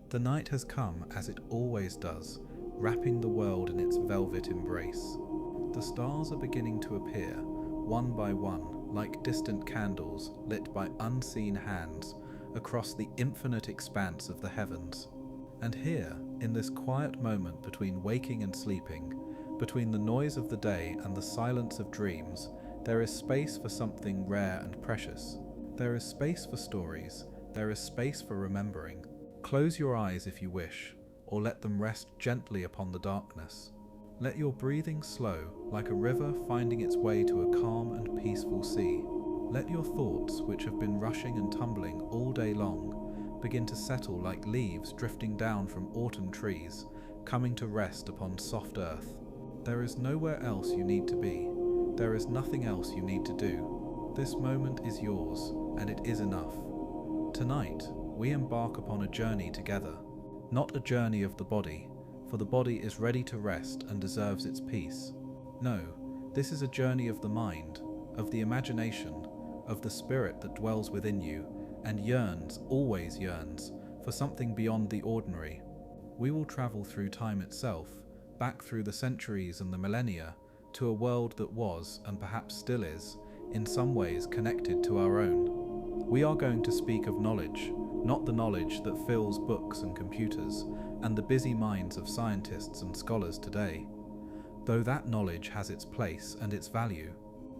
The night has come as it always does, wrapping the world in its velvet embrace. The stars are beginning to appear, one by one, like distant candles lit by unseen hands across the infinite expanse of the heavens. And here, in this quiet moment between waking and sleeping, between the noise of the day and the silence of dreams, there is space for something rare and precious. There is space for stories, there is space for remembering. Close your eyes if you wish, or let them rest gently upon the darkness. Let your breathing slow, like a river finding its way to a calm and peaceful sea. Let your thoughts, which have been rushing and tumbling all day long, begin to settle like leaves drifting down from autumn trees, coming to rest upon soft earth. There is nowhere else you need to be. There is nothing else you need to do. This moment is yours, and it is enough. Tonight, we embark upon a journey together. Not a journey of the body, for the body is ready to rest and deserves its peace. No, this is a journey of the mind, of the imagination, of the spirit that dwells within you and yearns, always yearns, for something beyond the ordinary. We will travel through time itself, back through the centuries and the millennia, to a world that was, and perhaps still is, in some ways connected to our own. We are going to speak of knowledge, not the knowledge that fills books and computers and the busy minds of scientists and scholars today. Though that knowledge has its place and its value,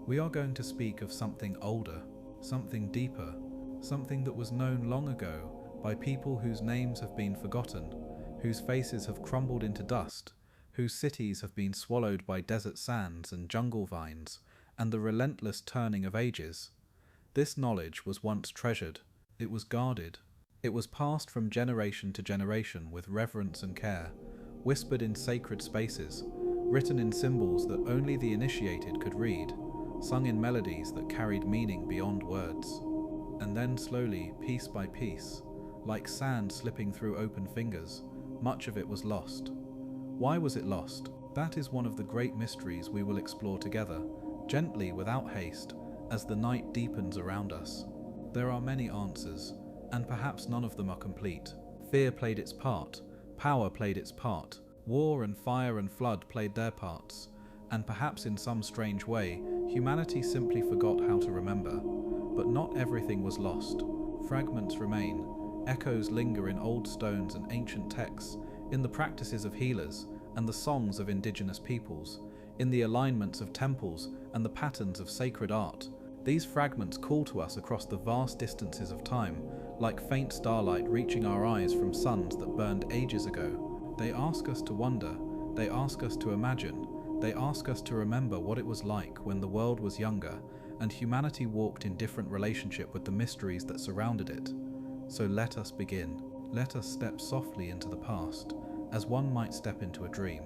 we are going to speak of something older, something deeper, something that was known long ago by people whose names have been forgotten, whose faces have crumbled into dust, whose cities have been swallowed by desert sands and jungle vines and the relentless turning of ages. This knowledge was once treasured, it was guarded, it was passed from generation to generation with reverence and care, whispered in sacred spaces, written in symbols that only the initiated could read, sung in melodies that carried meaning beyond words. And then slowly, piece by piece, like sand slipping through open fingers, much of it was lost. Why was it lost? That is one of the great mysteries we will explore together, gently without haste, as the night deepens around us. There are many answers, and perhaps none of them are complete. Fear played its part, power played its part, war and fire and flood played their parts, and perhaps in some strange way, humanity simply forgot how to remember. But not everything was lost. Fragments remain, echoes linger in old stones and ancient texts, in the practices of healers and the songs of indigenous peoples, in the alignments of temples and the patterns of sacred art. These fragments call to us across the vast distances of time, like faint starlight reaching our eyes from suns that burned ages ago. They ask us to wonder, they ask us to imagine, they ask us to remember what it was like when the world was younger and humanity walked in different relationship with the mysteries that surrounded it. So let us begin. Let us step softly into the past, as one might step into a dream,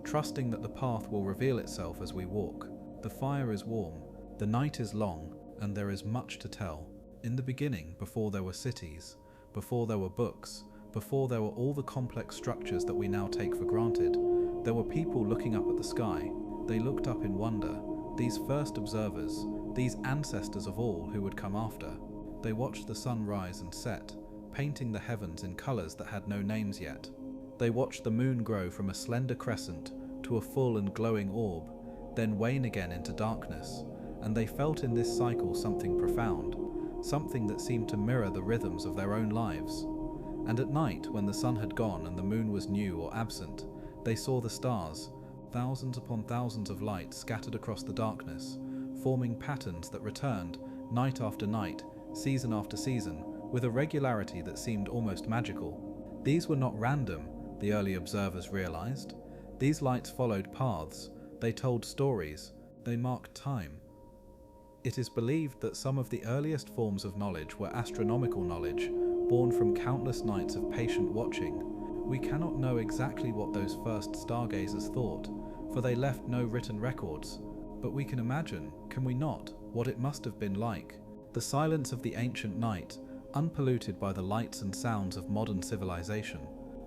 trusting that the path will reveal itself as we walk. The fire is warm, the night is long, and there is much to tell. In the beginning, before there were cities, before there were books, before there were all the complex structures that we now take for granted, there were people looking up at the sky. They looked up in wonder, these first observers, these ancestors of all who would come after. They watched the sun rise and set, painting the heavens in colors that had no names yet. They watched the moon grow from a slender crescent to a full and glowing orb, then wane again into darkness, and they felt in this cycle something profound, something that seemed to mirror the rhythms of their own lives. And at night, when the sun had gone and the moon was new or absent, they saw the stars, thousands upon thousands of lights scattered across the darkness, forming patterns that returned, night after night, season after season, with a regularity that seemed almost magical. These were not random, the early observers realized. These lights followed paths, they told stories, they marked time. It is believed that some of the earliest forms of knowledge were astronomical knowledge, born from countless nights of patient watching. We cannot know exactly what those first stargazers thought, for they left no written records. But we can imagine, can we not, what it must have been like. The silence of the ancient night, unpolluted by the lights and sounds of modern civilization.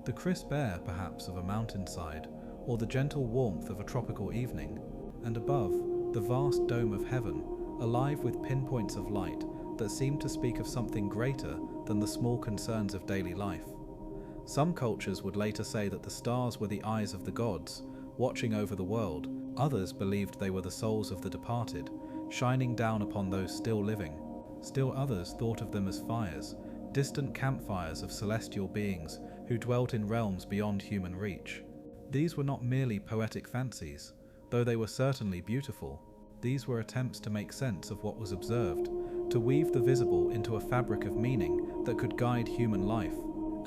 The crisp air, perhaps, of a mountainside, or the gentle warmth of a tropical evening. And above, the vast dome of heaven, alive with pinpoints of light that seemed to speak of something greater than the small concerns of daily life. Some cultures would later say that the stars were the eyes of the gods, watching over the world. Others believed they were the souls of the departed, shining down upon those still living. Still others thought of them as fires, distant campfires of celestial beings who dwelt in realms beyond human reach. These were not merely poetic fancies, though they were certainly beautiful. These were attempts to make sense of what was observed, to weave the visible into a fabric of meaning that could guide human life.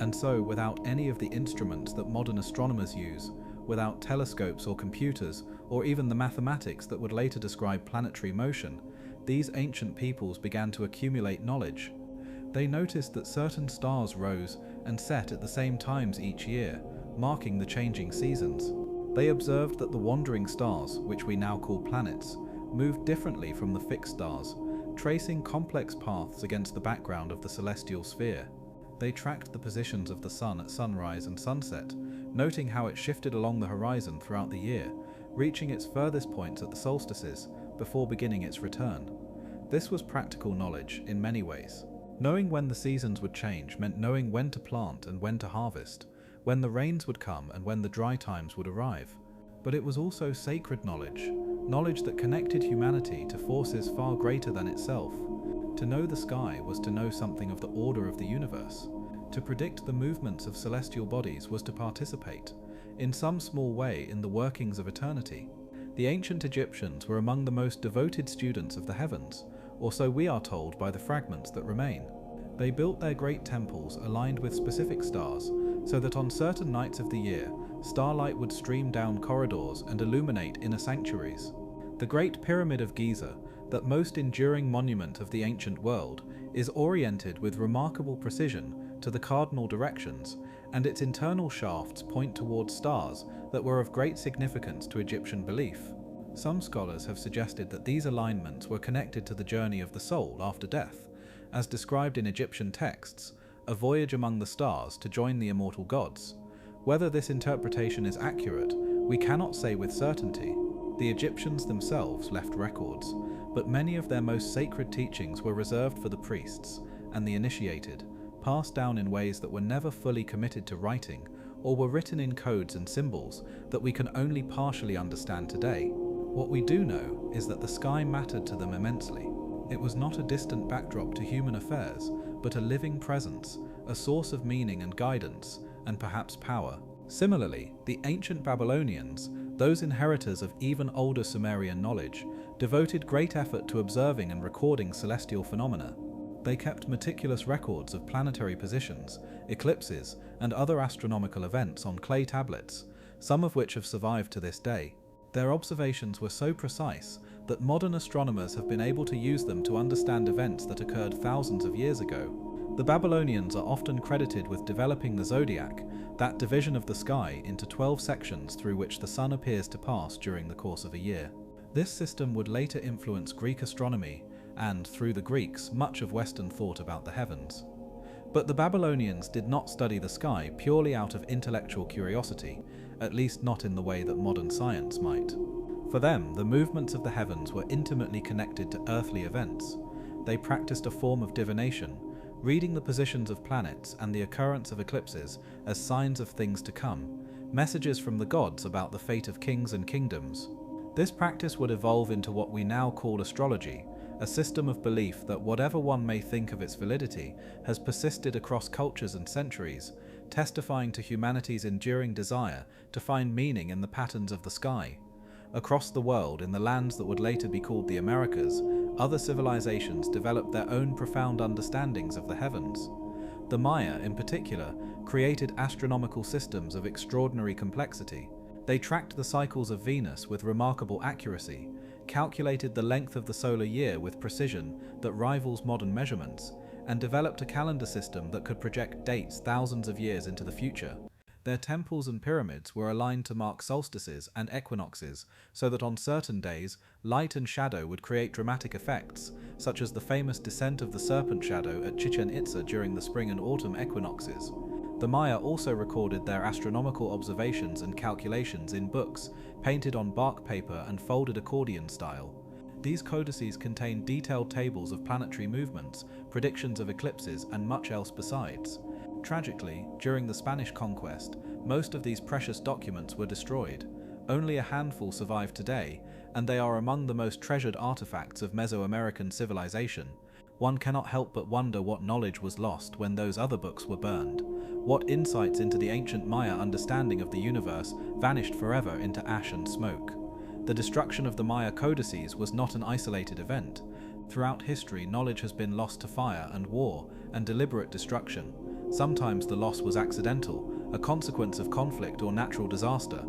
And so, without any of the instruments that modern astronomers use, without telescopes or computers, or even the mathematics that would later describe planetary motion, these ancient peoples began to accumulate knowledge. They noticed that certain stars rose and set at the same times each year, marking the changing seasons. They observed that the wandering stars, which we now call planets, moved differently from the fixed stars, tracing complex paths against the background of the celestial sphere. They tracked the positions of the sun at sunrise and sunset, noting how it shifted along the horizon throughout the year, reaching its furthest points at the solstices before beginning its return. This was practical knowledge in many ways. Knowing when the seasons would change meant knowing when to plant and when to harvest, when the rains would come and when the dry times would arrive. But it was also sacred knowledge, knowledge that connected humanity to forces far greater than itself. To know the sky was to know something of the order of the universe. To predict the movements of celestial bodies was to participate, in some small way, in the workings of eternity. The ancient Egyptians were among the most devoted students of the heavens, or so we are told by the fragments that remain. They built their great temples aligned with specific stars, so that on certain nights of the year, starlight would stream down corridors and illuminate inner sanctuaries. The Great Pyramid of Giza, that most enduring monument of the ancient world, is oriented with remarkable precision to the cardinal directions, and its internal shafts point towards stars that were of great significance to Egyptian belief. Some scholars have suggested that these alignments were connected to the journey of the soul after death, as described in Egyptian texts, a voyage among the stars to join the immortal gods. Whether this interpretation is accurate, we cannot say with certainty. The Egyptians themselves left records, but many of their most sacred teachings were reserved for the priests and the initiated, passed down in ways that were never fully committed to writing, or were written in codes and symbols that we can only partially understand today. What we do know is that the sky mattered to them immensely. It was not a distant backdrop to human affairs, but a living presence, a source of meaning and guidance, and perhaps power. Similarly, the ancient Babylonians, those inheritors of even older Sumerian knowledge, devoted great effort to observing and recording celestial phenomena. They kept meticulous records of planetary positions, eclipses, and other astronomical events on clay tablets, some of which have survived to this day. Their observations were so precise that modern astronomers have been able to use them to understand events that occurred thousands of years ago. The Babylonians are often credited with developing the zodiac, that division of the sky into 12 sections through which the sun appears to pass during the course of a year. This system would later influence Greek astronomy and, through the Greeks, much of Western thought about the heavens. But the Babylonians did not study the sky purely out of intellectual curiosity, at least not in the way that modern science might. For them, the movements of the heavens were intimately connected to earthly events. They practiced a form of divination, reading the positions of planets and the occurrence of eclipses as signs of things to come, messages from the gods about the fate of kings and kingdoms. This practice would evolve into what we now call astrology, a system of belief that whatever one may think of its validity has persisted across cultures and centuries, testifying to humanity's enduring desire to find meaning in the patterns of the sky. Across the world, in the lands that would later be called the Americas, other civilizations developed their own profound understandings of the heavens. The Maya, in particular, created astronomical systems of extraordinary complexity. They tracked the cycles of Venus with remarkable accuracy, calculated the length of the solar year with precision that rivals modern measurements, and developed a calendar system that could project dates thousands of years into the future. Their temples and pyramids were aligned to mark solstices and equinoxes, so that on certain days, light and shadow would create dramatic effects, such as the famous descent of the serpent shadow at Chichen Itza during the spring and autumn equinoxes. The Maya also recorded their astronomical observations and calculations in books, painted on bark paper and folded accordion style. These codices contain detailed tables of planetary movements, predictions of eclipses, and much else besides. Tragically, during the Spanish conquest, most of these precious documents were destroyed. Only a handful survive today, and they are among the most treasured artifacts of Mesoamerican civilization. One cannot help but wonder what knowledge was lost when those other books were burned. What insights into the ancient Maya understanding of the universe vanished forever into ash and smoke. The destruction of the Maya codices was not an isolated event. Throughout history, knowledge has been lost to fire and war and deliberate destruction. Sometimes the loss was accidental, a consequence of conflict or natural disaster.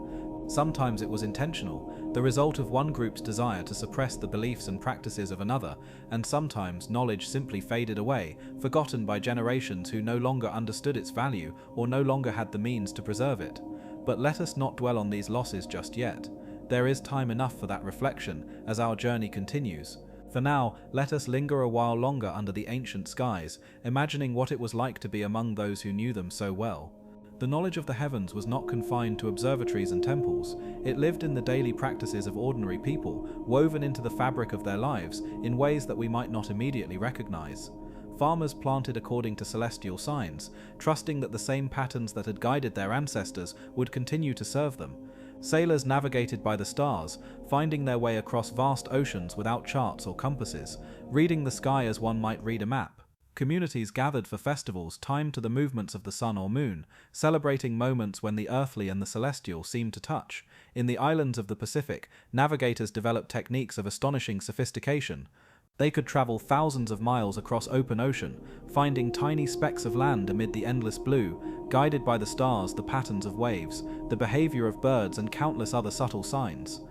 Sometimes it was intentional, the result of one group's desire to suppress the beliefs and practices of another, and sometimes knowledge simply faded away, forgotten by generations who no longer understood its value or no longer had the means to preserve it. But let us not dwell on these losses just yet. There is time enough for that reflection as our journey continues. For now, let us linger a while longer under the ancient skies, imagining what it was like to be among those who knew them so well. The knowledge of the heavens was not confined to observatories and temples. It lived in the daily practices of ordinary people, woven into the fabric of their lives in ways that we might not immediately recognize. Farmers planted according to celestial signs, trusting that the same patterns that had guided their ancestors would continue to serve them. Sailors navigated by the stars, finding their way across vast oceans without charts or compasses, reading the sky as one might read a map. Communities gathered for festivals timed to the movements of the sun or moon, celebrating moments when the earthly and the celestial seemed to touch. In the islands of the Pacific, navigators developed techniques of astonishing sophistication. They could travel thousands of miles across open ocean, finding tiny specks of land amid the endless blue, guided by the stars, the patterns of waves, the behavior of birds, and countless other subtle signs.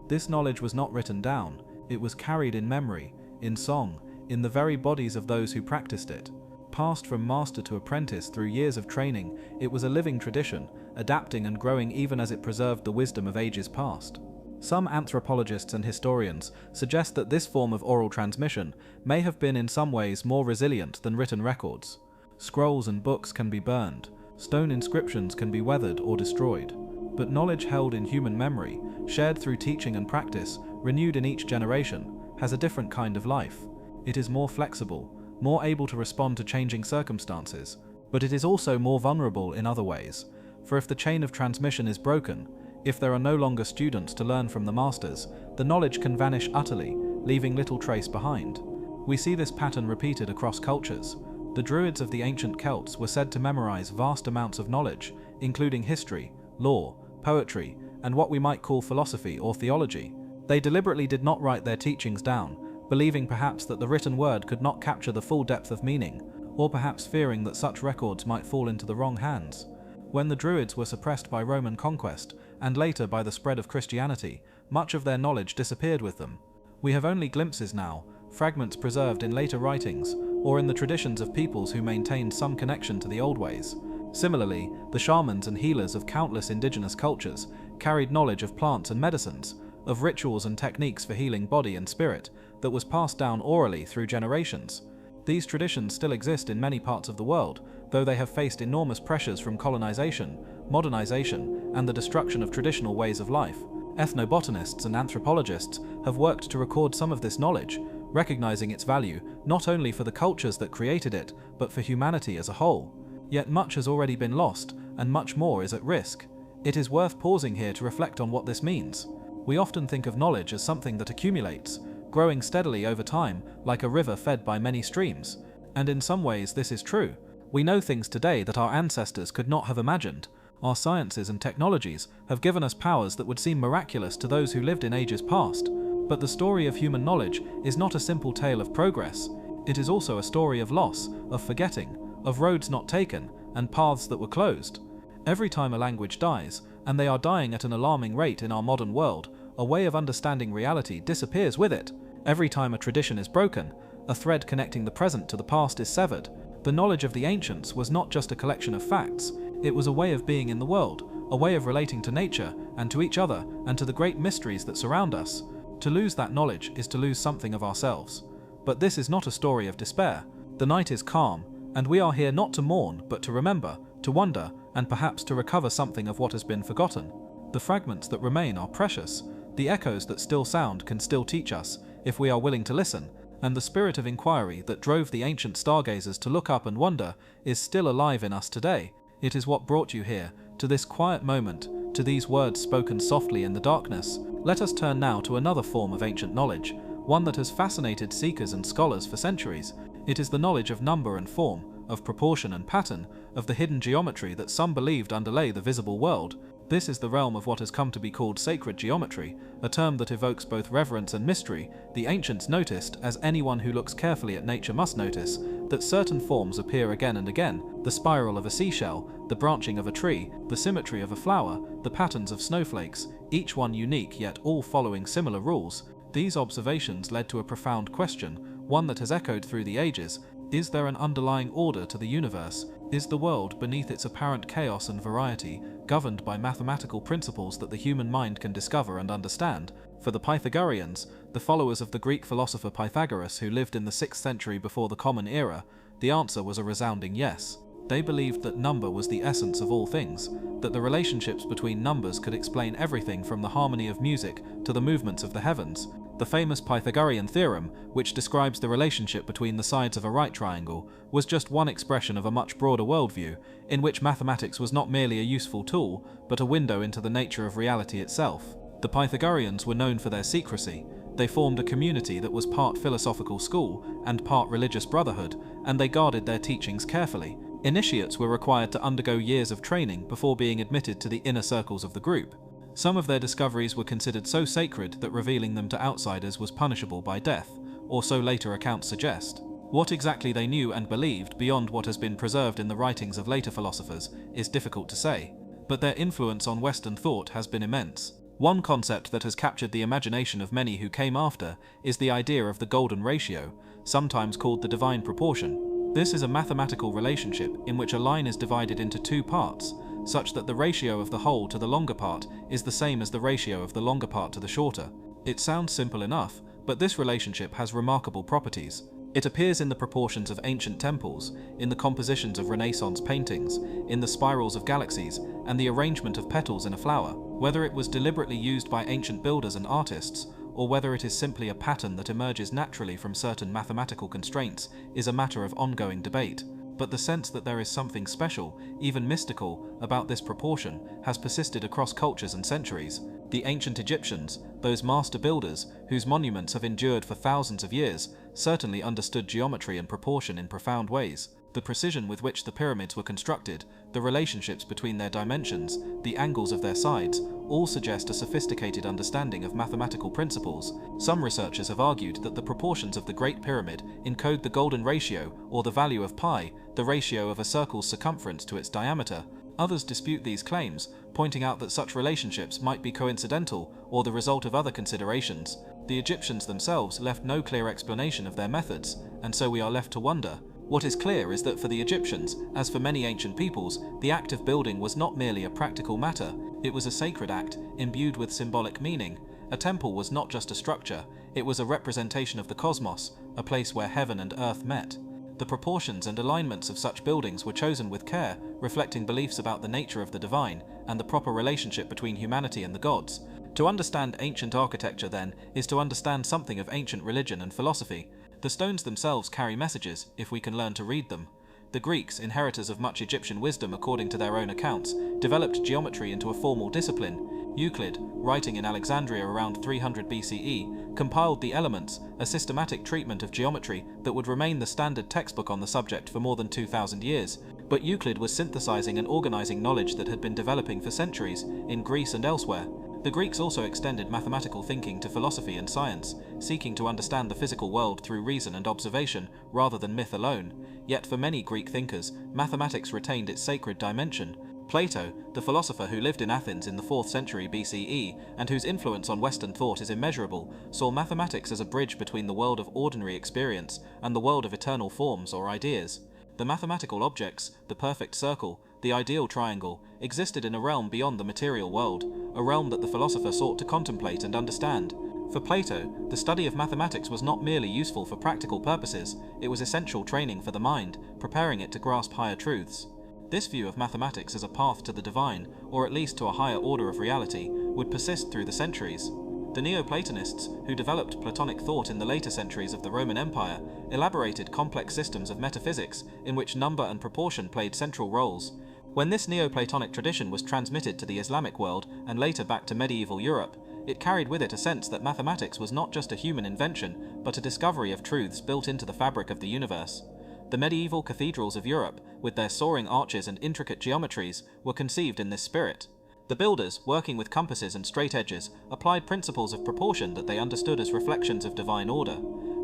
This knowledge was not written down. It was carried in memory, in song, in the very bodies of those who practiced it. Passed from master to apprentice through years of training, it was a living tradition, adapting and growing even as it preserved the wisdom of ages past. Some anthropologists and historians suggest that this form of oral transmission may have been in some ways more resilient than written records. Scrolls and books can be burned, stone inscriptions can be weathered or destroyed, but knowledge held in human memory, shared through teaching and practice, renewed in each generation, has a different kind of life. It is more flexible, more able to respond to changing circumstances, but it is also more vulnerable in other ways. For if the chain of transmission is broken, if there are no longer students to learn from the masters, the knowledge can vanish utterly, leaving little trace behind. We see this pattern repeated across cultures. The Druids of the ancient Celts were said to memorize vast amounts of knowledge, including history, law, poetry, and what we might call philosophy or theology. They deliberately did not write their teachings down, believing perhaps that the written word could not capture the full depth of meaning, or perhaps fearing that such records might fall into the wrong hands. When the Druids were suppressed by Roman conquest, and later by the spread of Christianity, much of their knowledge disappeared with them. We have only glimpses now, fragments preserved in later writings, or in the traditions of peoples who maintained some connection to the old ways. Similarly, the shamans and healers of countless indigenous cultures carried knowledge of plants and medicines, of rituals and techniques for healing body and spirit, that was passed down orally through generations. These traditions still exist in many parts of the world, though they have faced enormous pressures from colonization, modernization, and the destruction of traditional ways of life. Ethnobotanists and anthropologists have worked to record some of this knowledge, recognizing its value not only for the cultures that created it, but for humanity as a whole. Yet much has already been lost, and much more is at risk. It is worth pausing here to reflect on what this means. We often think of knowledge as something that accumulates, growing steadily over time, like a river fed by many streams. And in some ways this is true. We know things today that our ancestors could not have imagined. Our sciences and technologies have given us powers that would seem miraculous to those who lived in ages past. But the story of human knowledge is not a simple tale of progress. It is also a story of loss, of forgetting, of roads not taken, and paths that were closed. Every time a language dies, and they are dying at an alarming rate in our modern world, a way of understanding reality disappears with it. Every time a tradition is broken, a thread connecting the present to the past is severed. The knowledge of the ancients was not just a collection of facts, it was a way of being in the world, a way of relating to nature, and to each other, and to the great mysteries that surround us. To lose that knowledge is to lose something of ourselves. But this is not a story of despair. The night is calm, and we are here not to mourn, but to remember, to wonder, and perhaps to recover something of what has been forgotten. The fragments that remain are precious. The echoes that still sound can still teach us, if we are willing to listen, and the spirit of inquiry that drove the ancient stargazers to look up and wonder is still alive in us today. It is what brought you here, to this quiet moment, to these words spoken softly in the darkness. Let us turn now to another form of ancient knowledge, one that has fascinated seekers and scholars for centuries. It is the knowledge of number and form, of proportion and pattern, of the hidden geometry that some believed underlay the visible world. This is the realm of what has come to be called sacred geometry, a term that evokes both reverence and mystery. The ancients noticed, as anyone who looks carefully at nature must notice, that certain forms appear again and again: the spiral of a seashell, the branching of a tree, the symmetry of a flower, the patterns of snowflakes, each one unique yet all following similar rules. These observations led to a profound question, one that has echoed through the ages. Is there an underlying order to the universe? Is the world, beneath its apparent chaos and variety, governed by mathematical principles that the human mind can discover and understand? For the Pythagoreans, the followers of the Greek philosopher Pythagoras who lived in the 6th century before the Common Era, the answer was a resounding yes. They believed that number was the essence of all things, that the relationships between numbers could explain everything from the harmony of music to the movements of the heavens. The famous Pythagorean theorem, which describes the relationship between the sides of a right triangle, was just one expression of a much broader worldview, in which mathematics was not merely a useful tool, but a window into the nature of reality itself. The Pythagoreans were known for their secrecy. They formed a community that was part philosophical school and part religious brotherhood, and they guarded their teachings carefully. Initiates were required to undergo years of training before being admitted to the inner circles of the group. Some of their discoveries were considered so sacred that revealing them to outsiders was punishable by death, or so later accounts suggest. What exactly they knew and believed beyond what has been preserved in the writings of later philosophers is difficult to say, but their influence on Western thought has been immense. One concept that has captured the imagination of many who came after is the idea of the golden ratio, sometimes called the divine proportion. This is a mathematical relationship in which a line is divided into two parts, such that the ratio of the whole to the longer part is the same as the ratio of the longer part to the shorter. It sounds simple enough, but this relationship has remarkable properties. It appears in the proportions of ancient temples, in the compositions of Renaissance paintings, in the spirals of galaxies, and the arrangement of petals in a flower. Whether it was deliberately used by ancient builders and artists, or whether it is simply a pattern that emerges naturally from certain mathematical constraints, is a matter of ongoing debate. But the sense that there is something special, even mystical, about this proportion has persisted across cultures and centuries. The ancient Egyptians, those master builders whose monuments have endured for thousands of years, certainly understood geometry and proportion in profound ways. The precision with which the pyramids were constructed, the relationships between their dimensions, the angles of their sides, all suggest a sophisticated understanding of mathematical principles. Some researchers have argued that the proportions of the Great Pyramid encode the golden ratio, or the value of pi, the ratio of a circle's circumference to its diameter. Others dispute these claims, pointing out that such relationships might be coincidental or the result of other considerations. The Egyptians themselves left no clear explanation of their methods, and so we are left to wonder. What is clear is that for the Egyptians, as for many ancient peoples, the act of building was not merely a practical matter, it was a sacred act, imbued with symbolic meaning. A temple was not just a structure, it was a representation of the cosmos, a place where heaven and earth met. The proportions and alignments of such buildings were chosen with care, reflecting beliefs about the nature of the divine, and the proper relationship between humanity and the gods. To understand ancient architecture, then, is to understand something of ancient religion and philosophy. The stones themselves carry messages, if we can learn to read them. The Greeks, inheritors of much Egyptian wisdom according to their own accounts, developed geometry into a formal discipline. Euclid, writing in Alexandria around 300 BCE, compiled the Elements, a systematic treatment of geometry that would remain the standard textbook on the subject for more than 2,000 years. But Euclid was synthesizing and organizing knowledge that had been developing for centuries, in Greece and elsewhere. The Greeks also extended mathematical thinking to philosophy and science, seeking to understand the physical world through reason and observation, rather than myth alone. Yet for many Greek thinkers, mathematics retained its sacred dimension. Plato, the philosopher who lived in Athens in the 4th century BCE, and whose influence on Western thought is immeasurable, saw mathematics as a bridge between the world of ordinary experience and the world of eternal forms or ideas. The mathematical objects, the perfect circle, the ideal triangle, existed in a realm beyond the material world, a realm that the philosopher sought to contemplate and understand. For Plato, the study of mathematics was not merely useful for practical purposes, it was essential training for the mind, preparing it to grasp higher truths. This view of mathematics as a path to the divine, or at least to a higher order of reality, would persist through the centuries. The Neoplatonists, who developed Platonic thought in the later centuries of the Roman Empire, elaborated complex systems of metaphysics in which number and proportion played central roles. When this Neoplatonic tradition was transmitted to the Islamic world and later back to medieval Europe, it carried with it a sense that mathematics was not just a human invention, but a discovery of truths built into the fabric of the universe. The medieval cathedrals of Europe, with their soaring arches and intricate geometries, were conceived in this spirit. The builders, working with compasses and straight edges, applied principles of proportion that they understood as reflections of divine order.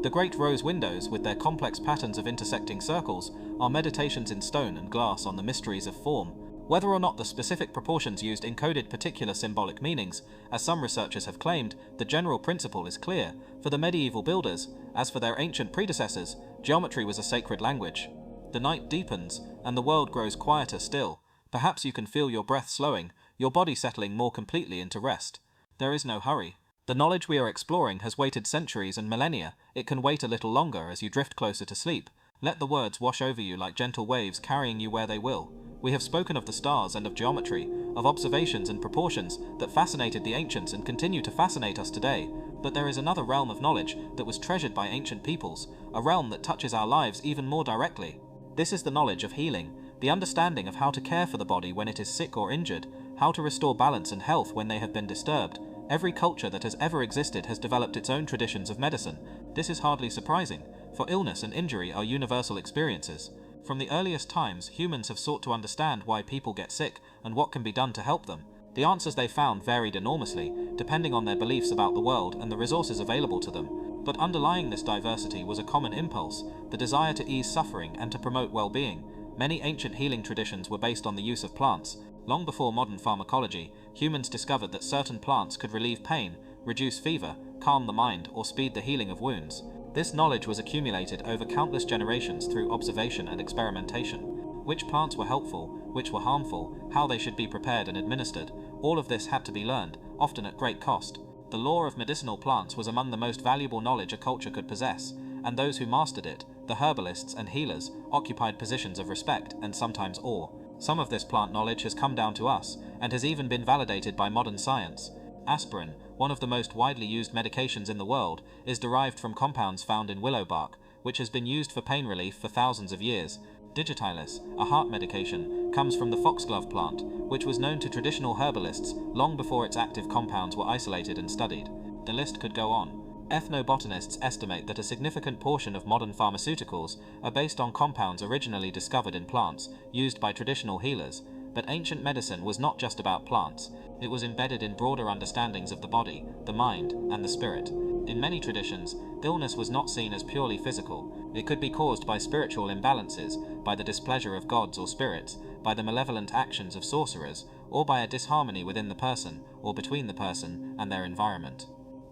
The great rose windows, with their complex patterns of intersecting circles, are meditations in stone and glass on the mysteries of form. Whether or not the specific proportions used encoded particular symbolic meanings, as some researchers have claimed, the general principle is clear. For the medieval builders, as for their ancient predecessors, geometry was a sacred language. The night deepens, and the world grows quieter still. Perhaps you can feel your breath slowing, your body settling more completely into rest. There is no hurry. The knowledge we are exploring has waited centuries and millennia. It can wait a little longer as you drift closer to sleep. Let the words wash over you like gentle waves carrying you where they will. We have spoken of the stars and of geometry, of observations and proportions that fascinated the ancients and continue to fascinate us today. But there is another realm of knowledge that was treasured by ancient peoples, a realm that touches our lives even more directly. This is the knowledge of healing, the understanding of how to care for the body when it is sick or injured, how to restore balance and health when they have been disturbed. Every culture that has ever existed has developed its own traditions of medicine. This is hardly surprising, for illness and injury are universal experiences. From the earliest times, humans have sought to understand why people get sick and what can be done to help them. The answers they found varied enormously, depending on their beliefs about the world and the resources available to them. But underlying this diversity was a common impulse, the desire to ease suffering and to promote well-being. Many ancient healing traditions were based on the use of plants. Long before modern pharmacology, humans discovered that certain plants could relieve pain, reduce fever, calm the mind, or speed the healing of wounds. This knowledge was accumulated over countless generations through observation and experimentation. Which plants were helpful, which were harmful, how they should be prepared and administered, all of this had to be learned, often at great cost. The lore of medicinal plants was among the most valuable knowledge a culture could possess, and those who mastered it, the herbalists and healers, occupied positions of respect and sometimes awe. Some of this plant knowledge has come down to us, and has even been validated by modern science. Aspirin, one of the most widely used medications in the world, is derived from compounds found in willow bark, which has been used for pain relief for thousands of years. Digitalis, a heart medication, comes from the foxglove plant, which was known to traditional herbalists long before its active compounds were isolated and studied. The list could go on. Ethnobotanists estimate that a significant portion of modern pharmaceuticals are based on compounds originally discovered in plants, used by traditional healers. But ancient medicine was not just about plants. It was embedded in broader understandings of the body, the mind, and the spirit. In many traditions, illness was not seen as purely physical. It could be caused by spiritual imbalances, by the displeasure of gods or spirits, by the malevolent actions of sorcerers, or by a disharmony within the person, or between the person and their environment.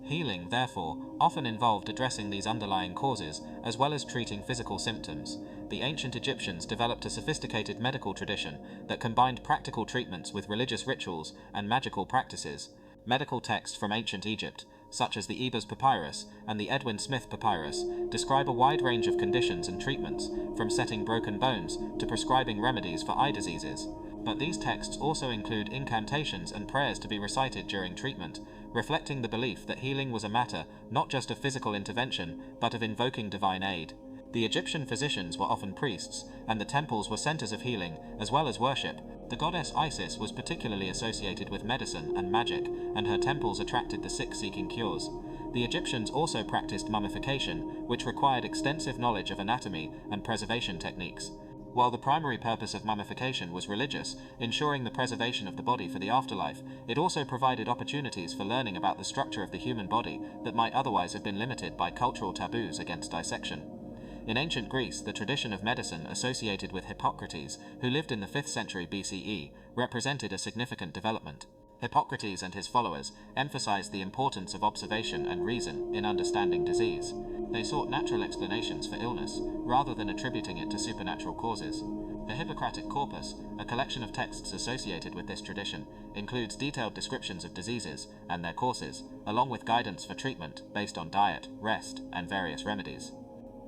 Healing, therefore, often involved addressing these underlying causes, as well as treating physical symptoms. The ancient Egyptians developed a sophisticated medical tradition that combined practical treatments with religious rituals and magical practices. Medical texts from ancient Egypt, such as the Ebers Papyrus and the Edwin Smith Papyrus, describe a wide range of conditions and treatments, from setting broken bones to prescribing remedies for eye diseases. But these texts also include incantations and prayers to be recited during treatment, reflecting the belief that healing was a matter not just of physical intervention, but of invoking divine aid. The Egyptian physicians were often priests, and the temples were centers of healing, as well as worship. The goddess Isis was particularly associated with medicine and magic, and her temples attracted the sick seeking cures. The Egyptians also practiced mummification, which required extensive knowledge of anatomy and preservation techniques. While the primary purpose of mummification was religious, ensuring the preservation of the body for the afterlife, it also provided opportunities for learning about the structure of the human body that might otherwise have been limited by cultural taboos against dissection. In ancient Greece, the tradition of medicine associated with Hippocrates, who lived in the 5th century BCE, represented a significant development. Hippocrates and his followers emphasized the importance of observation and reason in understanding disease. They sought natural explanations for illness, rather than attributing it to supernatural causes. The Hippocratic Corpus, a collection of texts associated with this tradition, includes detailed descriptions of diseases and their causes, along with guidance for treatment based on diet, rest, and various remedies.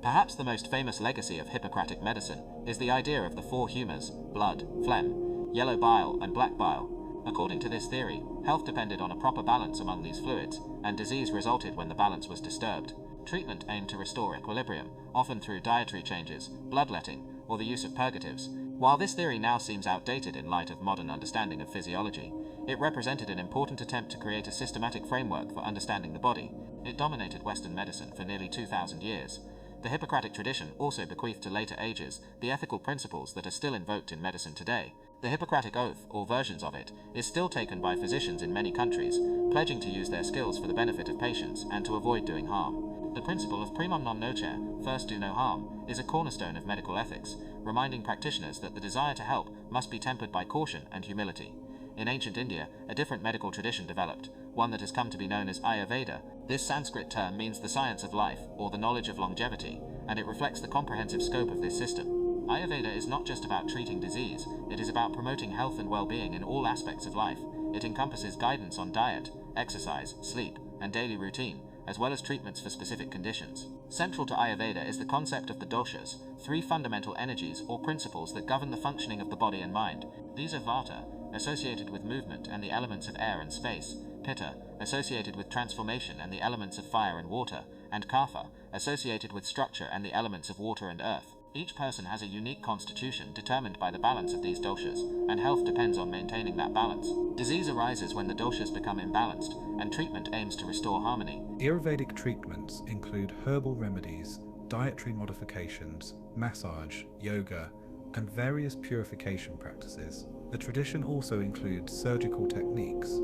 Perhaps the most famous legacy of Hippocratic medicine is the idea of the 4 humours: blood, phlegm, yellow bile, and black bile. According to this theory, health depended on a proper balance among these fluids, and disease resulted when the balance was disturbed. Treatment aimed to restore equilibrium, often through dietary changes, bloodletting, or the use of purgatives. While this theory now seems outdated in light of modern understanding of physiology, it represented an important attempt to create a systematic framework for understanding the body. It dominated Western medicine for nearly 2,000 years. The Hippocratic tradition also bequeathed to later ages the ethical principles that are still invoked in medicine today. The Hippocratic Oath, or versions of it, is still taken by physicians in many countries, pledging to use their skills for the benefit of patients and to avoid doing harm. The principle of primum non nocere, first do no harm, is a cornerstone of medical ethics, reminding practitioners that the desire to help must be tempered by caution and humility. In ancient India, a different medical tradition developed, one that has come to be known as Ayurveda. This Sanskrit term means the science of life, or the knowledge of longevity, and it reflects the comprehensive scope of this system. Ayurveda is not just about treating disease, it is about promoting health and well-being in all aspects of life. It encompasses guidance on diet, exercise, sleep, and daily routine, as well as treatments for specific conditions. Central to Ayurveda is the concept of the doshas, three fundamental energies or principles that govern the functioning of the body and mind. These are Vata, associated with movement and the elements of air and space, Pitta, associated with transformation and the elements of fire and water, and Kapha, associated with structure and the elements of water and earth. Each person has a unique constitution determined by the balance of these doshas, and health depends on maintaining that balance. Disease arises when the doshas become imbalanced, and treatment aims to restore harmony. Ayurvedic treatments include herbal remedies, dietary modifications, massage, yoga, and various purification practices. The tradition also includes surgical techniques,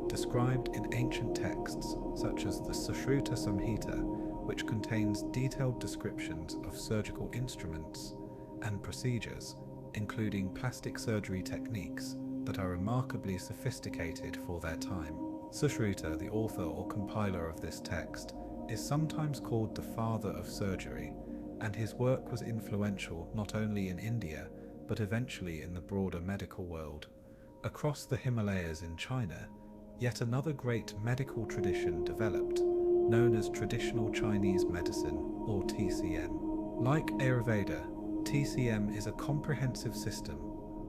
described in ancient texts such as the Sushruta Samhita, which contains detailed descriptions of surgical instruments and procedures, including plastic surgery techniques that are remarkably sophisticated for their time. Sushruta, the author or compiler of this text, is sometimes called the father of surgery, and his work was influential not only in India, but eventually in the broader medical world. Across the Himalayas in China, yet another great medical tradition developed, known as traditional Chinese medicine, or TCM. Like Ayurveda, TCM is a comprehensive system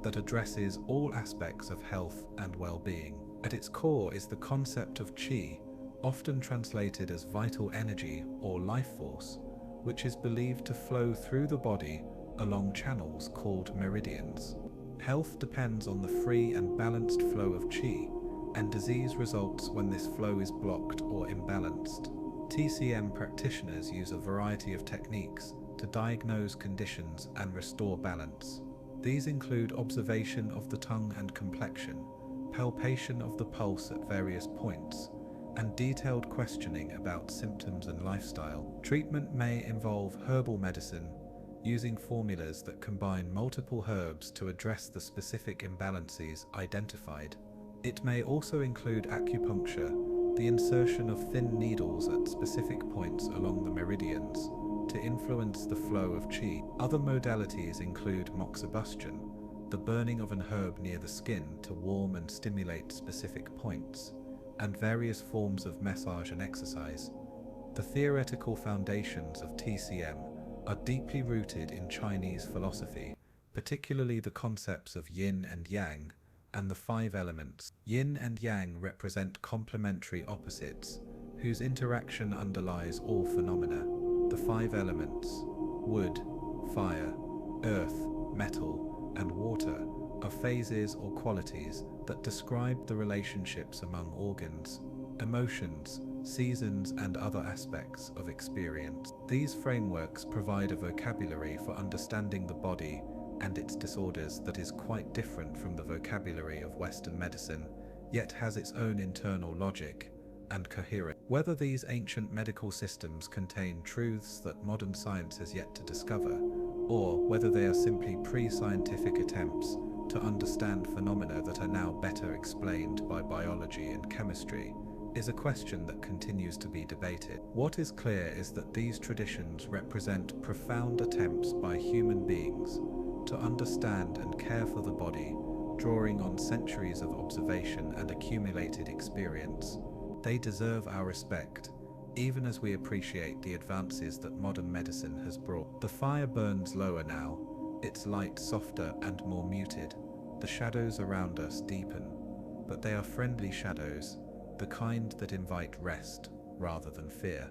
that addresses all aspects of health and well-being. At its core is the concept of qi, often translated as vital energy or life force, which is believed to flow through the body along channels called meridians. Health depends on the free and balanced flow of qi, and disease results when this flow is blocked or imbalanced. TCM practitioners use a variety of techniques to diagnose conditions and restore balance. These include observation of the tongue and complexion, palpation of the pulse at various points, and detailed questioning about symptoms and lifestyle. Treatment may involve herbal medicine, using formulas that combine multiple herbs to address the specific imbalances identified. It may also include acupuncture, the insertion of thin needles at specific points along the meridians to influence the flow of qi. Other modalities include moxibustion, the burning of an herb near the skin to warm and stimulate specific points, and various forms of massage and exercise. The theoretical foundations of TCM are deeply rooted in Chinese philosophy, particularly the concepts of yin and yang, and the five elements. Yin and yang represent complementary opposites, whose interaction underlies all phenomena. The five elements, wood, fire, earth, metal, and water, are phases or qualities that describe the relationships among organs, emotions, seasons, and other aspects of experience. These frameworks provide a vocabulary for understanding the body and its disorders that is quite different from the vocabulary of Western medicine, yet has its own internal logic and coherence. Whether these ancient medical systems contain truths that modern science has yet to discover, or whether they are simply pre-scientific attempts to understand phenomena that are now better explained by biology and chemistry, is a question that continues to be debated. What is clear is that these traditions represent profound attempts by human beings to understand and care for the body, drawing on centuries of observation and accumulated experience. They deserve our respect, even as we appreciate the advances that modern medicine has brought. The fire burns lower now, its light softer and more muted. The shadows around us deepen, but they are friendly shadows, the kind that invite rest rather than fear.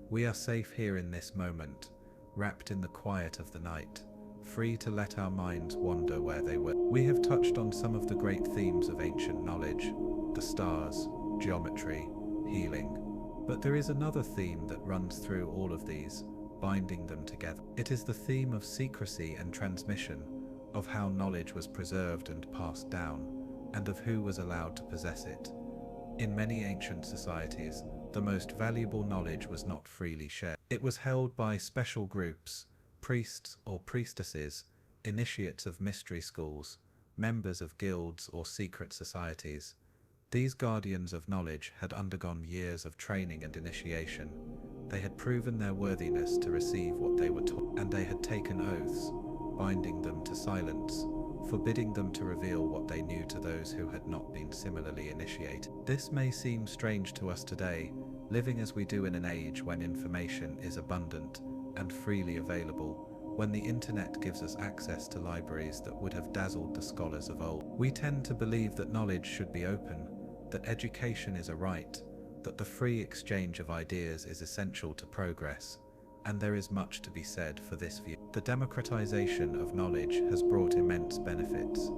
We are safe here in this moment, wrapped in the quiet of the night, free to let our minds wander where they will. We have touched on some of the great themes of ancient knowledge: the stars, geometry, healing. But there is another theme that runs through all of these, binding them together. It is the theme of secrecy and transmission, of how knowledge was preserved and passed down, and of who was allowed to possess it. In many ancient societies, the most valuable knowledge was not freely shared. It was held by special groups, priests or priestesses, initiates of mystery schools, members of guilds or secret societies. These guardians of knowledge had undergone years of training and initiation. They had proven their worthiness to receive what they were taught, and they had taken oaths, binding them to silence, forbidding them to reveal what they knew to those who had not been similarly initiated. This may seem strange to us today, living as we do in an age when information is abundant and freely available, when the internet gives us access to libraries that would have dazzled the scholars of old. We tend to believe that knowledge should be open, that education is a right, that the free exchange of ideas is essential to progress, and there is much to be said for this view. The democratization of knowledge has brought immense benefits,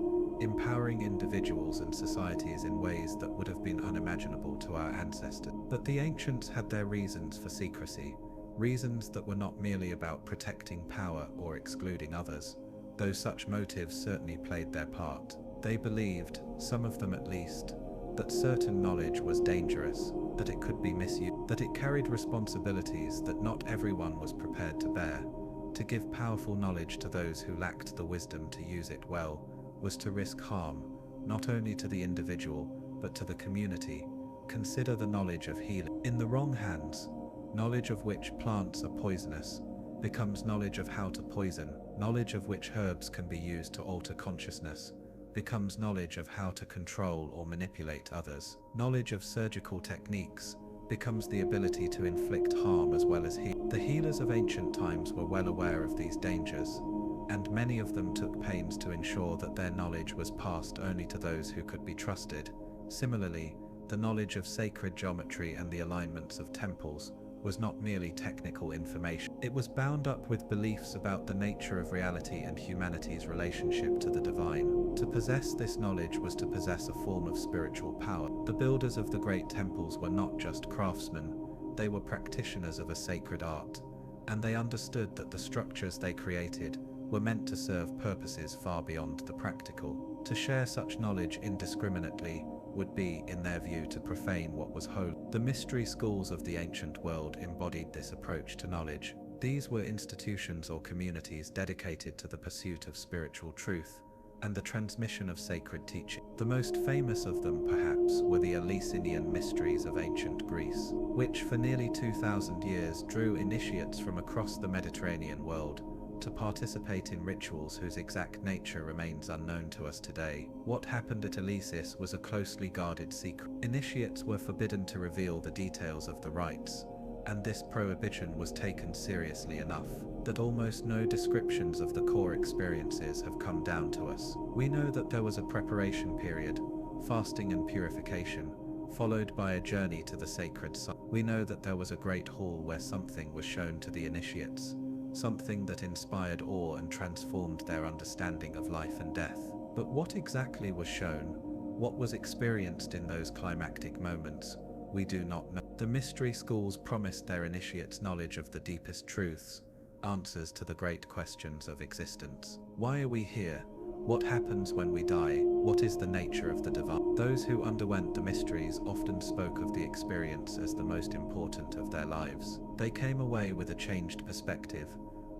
empowering individuals and societies in ways that would have been unimaginable to our ancestors. But the ancients had their reasons for secrecy, reasons that were not merely about protecting power or excluding others, though such motives certainly played their part. They believed, some of them at least, that certain knowledge was dangerous, that it could be misused, that it carried responsibilities that not everyone was prepared to bear. To give powerful knowledge to those who lacked the wisdom to use it well was to risk harm, not only to the individual, but to the community. Consider the knowledge of healing. In the wrong hands, knowledge of which plants are poisonous becomes knowledge of how to poison. Knowledge of which herbs can be used to alter consciousness becomes knowledge of how to control or manipulate others. Knowledge of surgical techniques becomes the ability to inflict harm as well as heal. The healers of ancient times were well aware of these dangers, and many of them took pains to ensure that their knowledge was passed only to those who could be trusted. Similarly, the knowledge of sacred geometry and the alignments of temples was not merely technical information. It was bound up with beliefs about the nature of reality and humanity's relationship to the divine. To possess this knowledge was to possess a form of spiritual power. The builders of the great temples were not just craftsmen, they were practitioners of a sacred art, and they understood that the structures they created were meant to serve purposes far beyond the practical. To share such knowledge indiscriminately would be, in their view, to profane what was holy. The mystery schools of the ancient world embodied this approach to knowledge. These were institutions or communities dedicated to the pursuit of spiritual truth and the transmission of sacred teaching. The most famous of them, perhaps, were the Eleusinian mysteries of ancient Greece, which for nearly 2,000 years drew initiates from across the Mediterranean world to participate in rituals whose exact nature remains unknown to us today. What happened at Eleusis was a closely guarded secret. Initiates were forbidden to reveal the details of the rites, and this prohibition was taken seriously enough that almost no descriptions of the core experiences have come down to us. We know that there was a preparation period, fasting and purification, followed by a journey to the sacred site. We know that there was a great hall where something was shown to the initiates, something that inspired awe and transformed their understanding of life and death. But what exactly was shown, what was experienced in those climactic moments, we do not know. The mystery schools promised their initiates knowledge of the deepest truths, answers to the great questions of existence. Why are we here? What happens when we die? What is the nature of the divine? Those who underwent the mysteries often spoke of the experience as the most important of their lives. They came away with a changed perspective,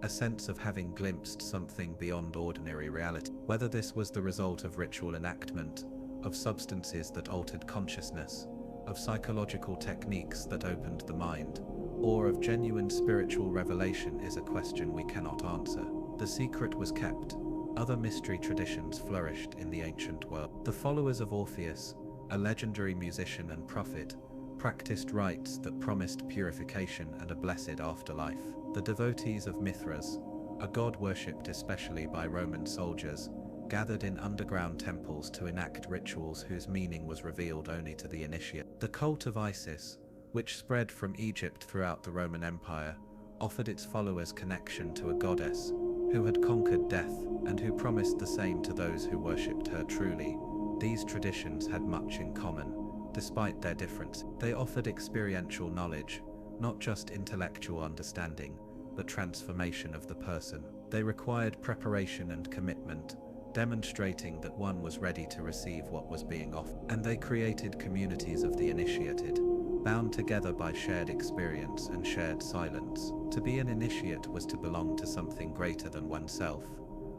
a sense of having glimpsed something beyond ordinary reality. Whether this was the result of ritual enactment, of substances that altered consciousness, of psychological techniques that opened the mind, or of genuine spiritual revelation is a question we cannot answer. The secret was kept. Other mystery traditions flourished in the ancient world. The followers of Orpheus, a legendary musician and prophet, practiced rites that promised purification and a blessed afterlife. The devotees of Mithras, a god worshipped especially by Roman soldiers, gathered in underground temples to enact rituals whose meaning was revealed only to the initiate. The cult of Isis, which spread from Egypt throughout the Roman Empire, offered its followers connection to a goddess who had conquered death and who promised the same to those who worshipped her truly. These traditions had much in common, despite their difference. They offered experiential knowledge, not just intellectual understanding, but transformation of the person. They required preparation and commitment, demonstrating that one was ready to receive what was being offered. And they created communities of the initiated, bound together by shared experience and shared silence. To be an initiate was to belong to something greater than oneself,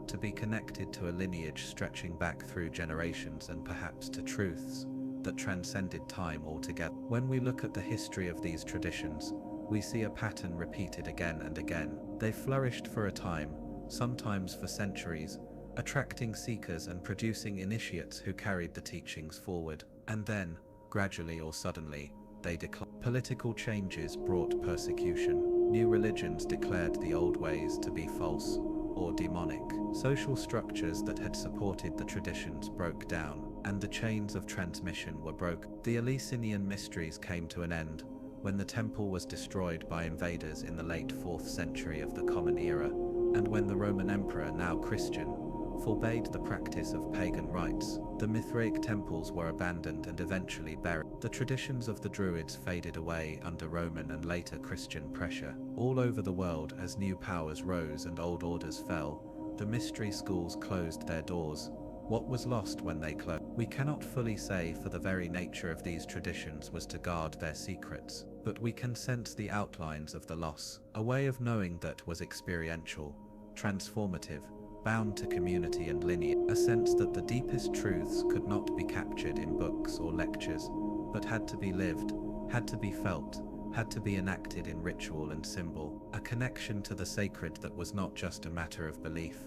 to be connected to a lineage stretching back through generations and perhaps to truths that transcended time altogether. When we look at the history of these traditions, we see a pattern repeated again and again. They flourished for a time, sometimes for centuries, attracting seekers and producing initiates who carried the teachings forward. And then, gradually or suddenly, they declined. Political changes brought persecution. New religions declared the old ways to be false or demonic. Social structures that had supported the traditions broke down, and the chains of transmission were broken. The Eleusinian mysteries came to an end when the temple was destroyed by invaders in the late 4th century of the Common Era, and when the Roman Emperor, now Christian, forbade the practice of pagan rites. The Mithraic temples were abandoned and eventually buried. The traditions of the Druids faded away under Roman and later Christian pressure. All over the world, as new powers rose and old orders fell, the mystery schools closed their doors. What was lost when they closed? We cannot fully say, for the very nature of these traditions was to guard their secrets, but we can sense the outlines of the loss. A way of knowing that was experiential, transformative, bound to community and lineage. A sense that the deepest truths could not be captured in books or lectures, but had to be lived, had to be felt, had to be enacted in ritual and symbol. A connection to the sacred that was not just a matter of belief,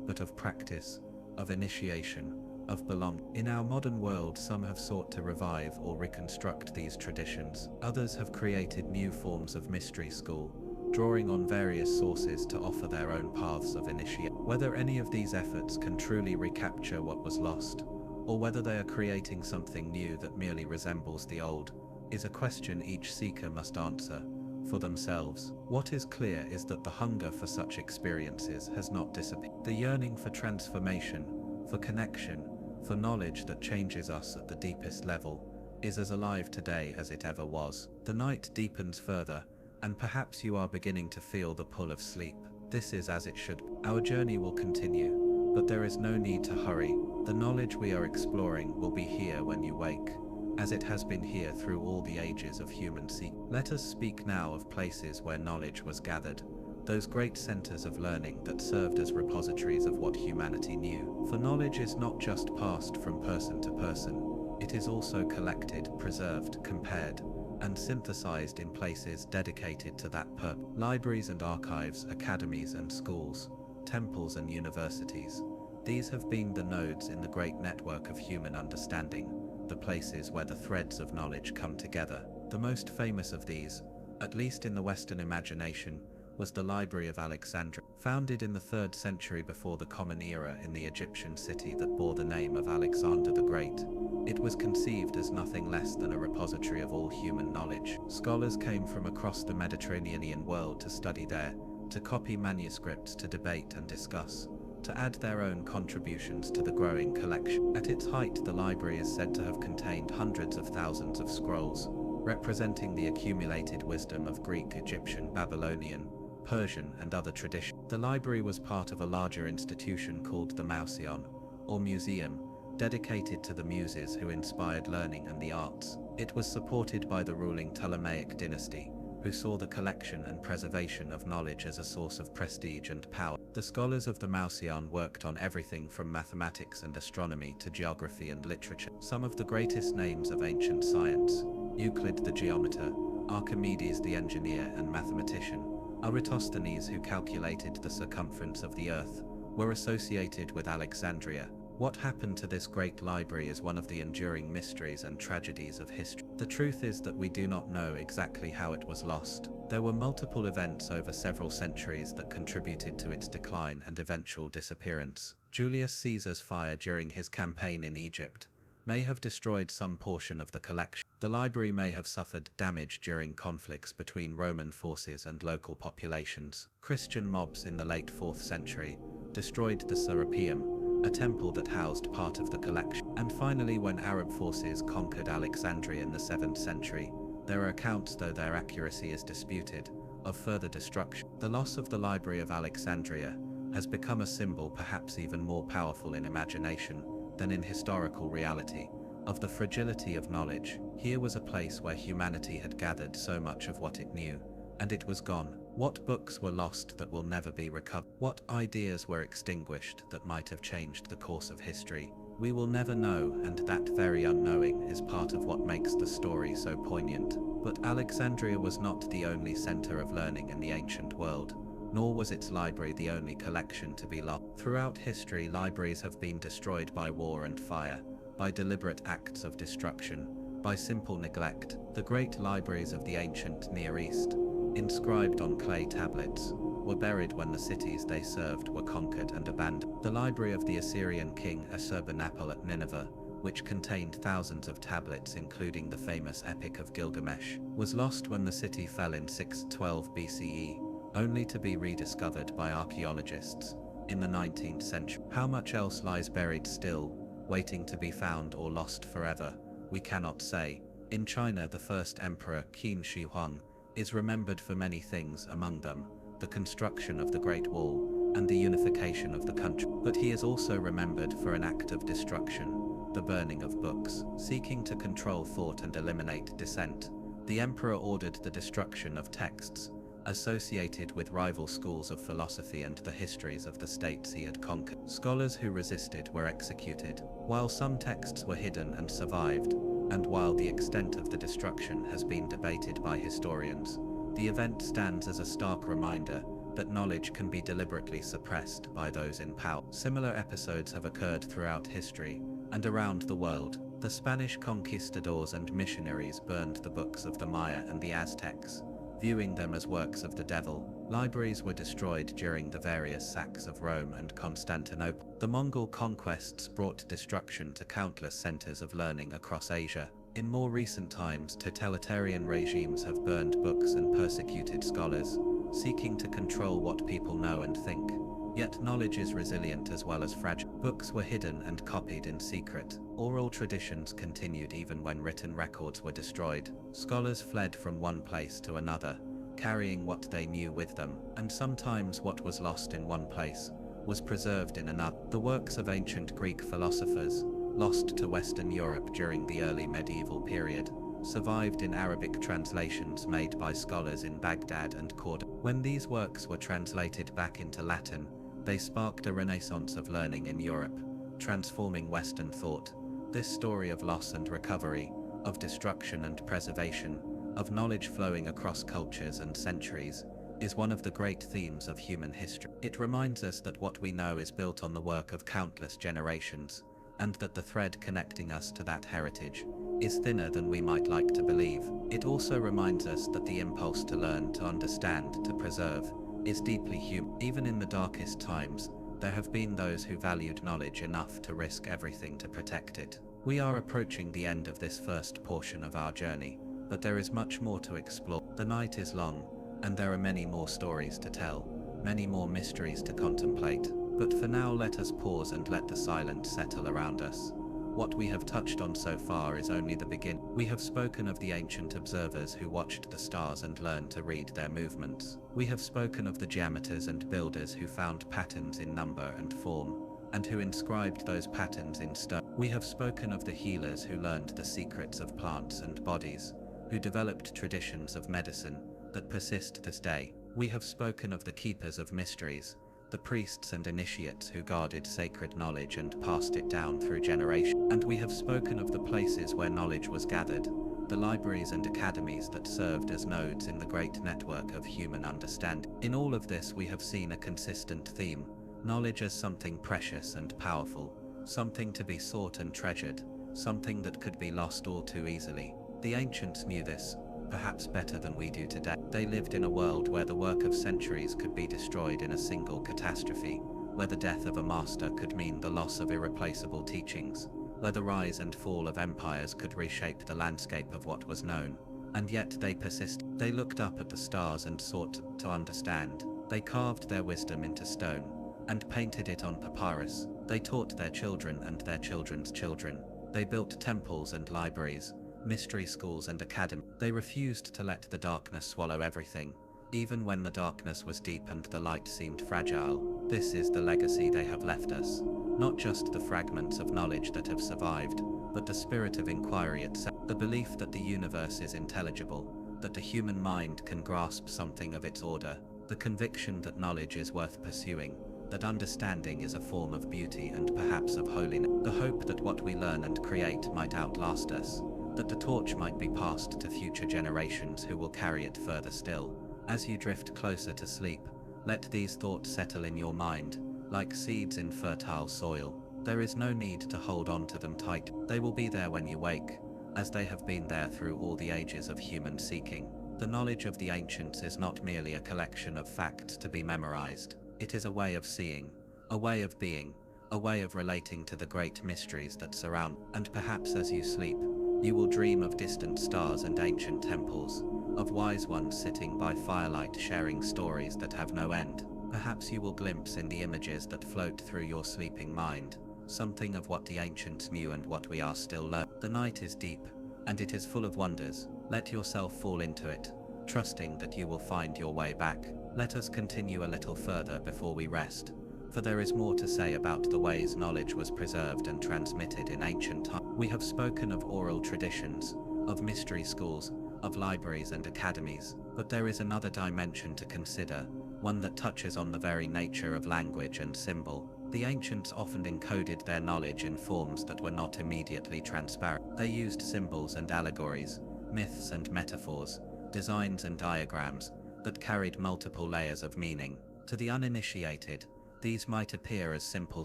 but of practice, of initiation, of belonging. In our modern world, some have sought to revive or reconstruct these traditions. Others have created new forms of mystery school, drawing on various sources to offer their own paths of initiation. Whether any of these efforts can truly recapture what was lost, or whether they are creating something new that merely resembles the old, is a question each seeker must answer for themselves. What is clear is that the hunger for such experiences has not disappeared. The yearning for transformation, for connection, for knowledge that changes us at the deepest level, is as alive today as it ever was. The night deepens further, and perhaps you are beginning to feel the pull of sleep. This is as it should. Our journey will continue, but there is no need to hurry. The knowledge we are exploring will be here when you wake, as it has been here through all the ages of human seeking. Let us speak now of places where knowledge was gathered, those great centers of learning that served as repositories of what humanity knew. For knowledge is not just passed from person to person, it is also collected, preserved, compared, and synthesized in places dedicated to that purpose. Libraries and archives, academies and schools, temples and universities. These have been the nodes in the great network of human understanding, the places where the threads of knowledge come together. The most famous of these, at least in the Western imagination, was the Library of Alexandria, founded in the 3rd century before the Common Era in the Egyptian city that bore the name of Alexander the Great. It was conceived as nothing less than a repository of all human knowledge. Scholars came from across the Mediterranean world to study there, to copy manuscripts, to debate and discuss, to add their own contributions to the growing collection. At its height, the library is said to have contained hundreds of thousands of scrolls, representing the accumulated wisdom of Greek, Egyptian, Babylonian, Persian, and other traditions. The library was part of a larger institution called the Mauseon, or museum, dedicated to the muses who inspired learning and the arts. It was supported by the ruling Ptolemaic dynasty, who saw the collection and preservation of knowledge as a source of prestige and power. The scholars of the Mauseon worked on everything from mathematics and astronomy to geography and literature. Some of the greatest names of ancient science, Euclid the geometer, Archimedes the engineer and mathematician, Eratosthenes who calculated the circumference of the earth, were associated with Alexandria. What happened to this great library is one of the enduring mysteries and tragedies of history. The truth is that we do not know exactly how it was lost. There were multiple events over several centuries that contributed to its decline and eventual disappearance. Julius Caesar's fire during his campaign in Egypt may have destroyed some portion of the collection. The library may have suffered damage during conflicts between Roman forces and local populations. Christian mobs in the late 4th century destroyed the Serapeum, a temple that housed part of the collection. And finally, when Arab forces conquered Alexandria in the 7th century, there are accounts, though their accuracy is disputed, of further destruction. The loss of the Library of Alexandria has become a symbol, perhaps even more powerful in imagination than in historical reality, of the fragility of knowledge. Here was a place where humanity had gathered so much of what it knew, and it was gone. What books were lost that will never be recovered? What ideas were extinguished that might have changed the course of history? We will never know, and that very unknowing is part of what makes the story so poignant. But Alexandria was not the only center of learning in the ancient world, nor was its library the only collection to be lost. Throughout history, libraries have been destroyed by war and fire, by deliberate acts of destruction, by simple neglect. The great libraries of the ancient Near East, inscribed on clay tablets, were buried when the cities they served were conquered and abandoned. The library of the Assyrian king Ashurbanipal at Nineveh, which contained thousands of tablets including the famous Epic of Gilgamesh, was lost when the city fell in 612 BCE, only to be rediscovered by archaeologists in the 19th century. How much else lies buried still, waiting to be found or lost forever, we cannot say. In China, the first emperor, Qin Shi Huang, is remembered for many things, among them the construction of the Great Wall and the unification of the country. But he is also remembered for an act of destruction, the burning of books. Seeking to control thought and eliminate dissent, the emperor ordered the destruction of texts associated with rival schools of philosophy and the histories of the states he had conquered. Scholars who resisted were executed, while some texts were hidden and survived, and while the extent of the destruction has been debated by historians, the event stands as a stark reminder that knowledge can be deliberately suppressed by those in power. Similar episodes have occurred throughout history and around the world. The Spanish conquistadors and missionaries burned the books of the Maya and the Aztecs, viewing them as works of the devil. Libraries were destroyed during the various sacks of Rome and Constantinople. The Mongol conquests brought destruction to countless centers of learning across Asia. In more recent times, totalitarian regimes have burned books and persecuted scholars, seeking to control what people know and think. Yet knowledge is resilient as well as fragile. Books were hidden and copied in secret. Oral traditions continued even when written records were destroyed. Scholars fled from one place to another, carrying what they knew with them, and sometimes what was lost in one place was preserved in another. The works of ancient Greek philosophers, lost to Western Europe during the early medieval period, survived in Arabic translations made by scholars in Baghdad and Cordoba. When these works were translated back into Latin, they sparked a renaissance of learning in Europe, transforming Western thought. This story of loss and recovery, of destruction and preservation, of knowledge flowing across cultures and centuries, is one of the great themes of human history. It reminds us that what we know is built on the work of countless generations, and that the thread connecting us to that heritage is thinner than we might like to believe. It also reminds us that the impulse to learn, to understand, to preserve, is deeply human. Even in the darkest times, there have been those who valued knowledge enough to risk everything to protect it. We are approaching the end of this first portion of our journey, but there is much more to explore. The night is long, and there are many more stories to tell, many more mysteries to contemplate. But for now, let us pause and let the silence settle around us. What we have touched on so far is only the beginning. We have spoken of the ancient observers who watched the stars and learned to read their movements. We have spoken of the geometers and builders who found patterns in number and form, and who inscribed those patterns in stone. We have spoken of the healers who learned the secrets of plants and bodies, who developed traditions of medicine that persist this day. We have spoken of the keepers of mysteries, the priests and initiates who guarded sacred knowledge and passed it down through generations. And we have spoken of the places where knowledge was gathered, the libraries and academies that served as nodes in the great network of human understanding. In all of this, we have seen a consistent theme: knowledge as something precious and powerful, something to be sought and treasured, something that could be lost all too easily. The ancients knew this, perhaps better than we do today. They lived in a world where the work of centuries could be destroyed in a single catastrophe, where the death of a master could mean the loss of irreplaceable teachings, where the rise and fall of empires could reshape the landscape of what was known. And yet they persisted. They looked up at the stars and sought to understand. They carved their wisdom into stone and painted it on papyrus. They taught their children and their children's children. They built temples and libraries, mystery schools and academies. They refused to let the darkness swallow everything, even when the darkness was deep and the light seemed fragile. This is the legacy they have left us. Not just the fragments of knowledge that have survived, but the spirit of inquiry itself. The belief that the universe is intelligible, that the human mind can grasp something of its order. The conviction that knowledge is worth pursuing, that understanding is a form of beauty and perhaps of holiness. The hope that what we learn and create might outlast us, that the torch might be passed to future generations who will carry it further still. As you drift closer to sleep, let these thoughts settle in your mind, like seeds in fertile soil. There is no need to hold on to them tight. They will be there when you wake, as they have been there through all the ages of human seeking. The knowledge of the ancients is not merely a collection of facts to be memorized. It is a way of seeing, a way of being, a way of relating to the great mysteries that surround. And perhaps as you sleep, you will dream of distant stars and ancient temples, of wise ones sitting by firelight sharing stories that have no end. Perhaps you will glimpse in the images that float through your sleeping mind something of what the ancients knew and what we are still learning. The night is deep, and it is full of wonders. Let yourself fall into it, trusting that you will find your way back. Let us continue a little further before we rest, for there is more to say about the ways knowledge was preserved and transmitted in ancient times. We have spoken of oral traditions, of mystery schools, of libraries and academies, but there is another dimension to consider, one that touches on the very nature of language and symbol. The ancients often encoded their knowledge in forms that were not immediately transparent. They used symbols and allegories, myths and metaphors, designs and diagrams that carried multiple layers of meaning. To the uninitiated, these might appear as simple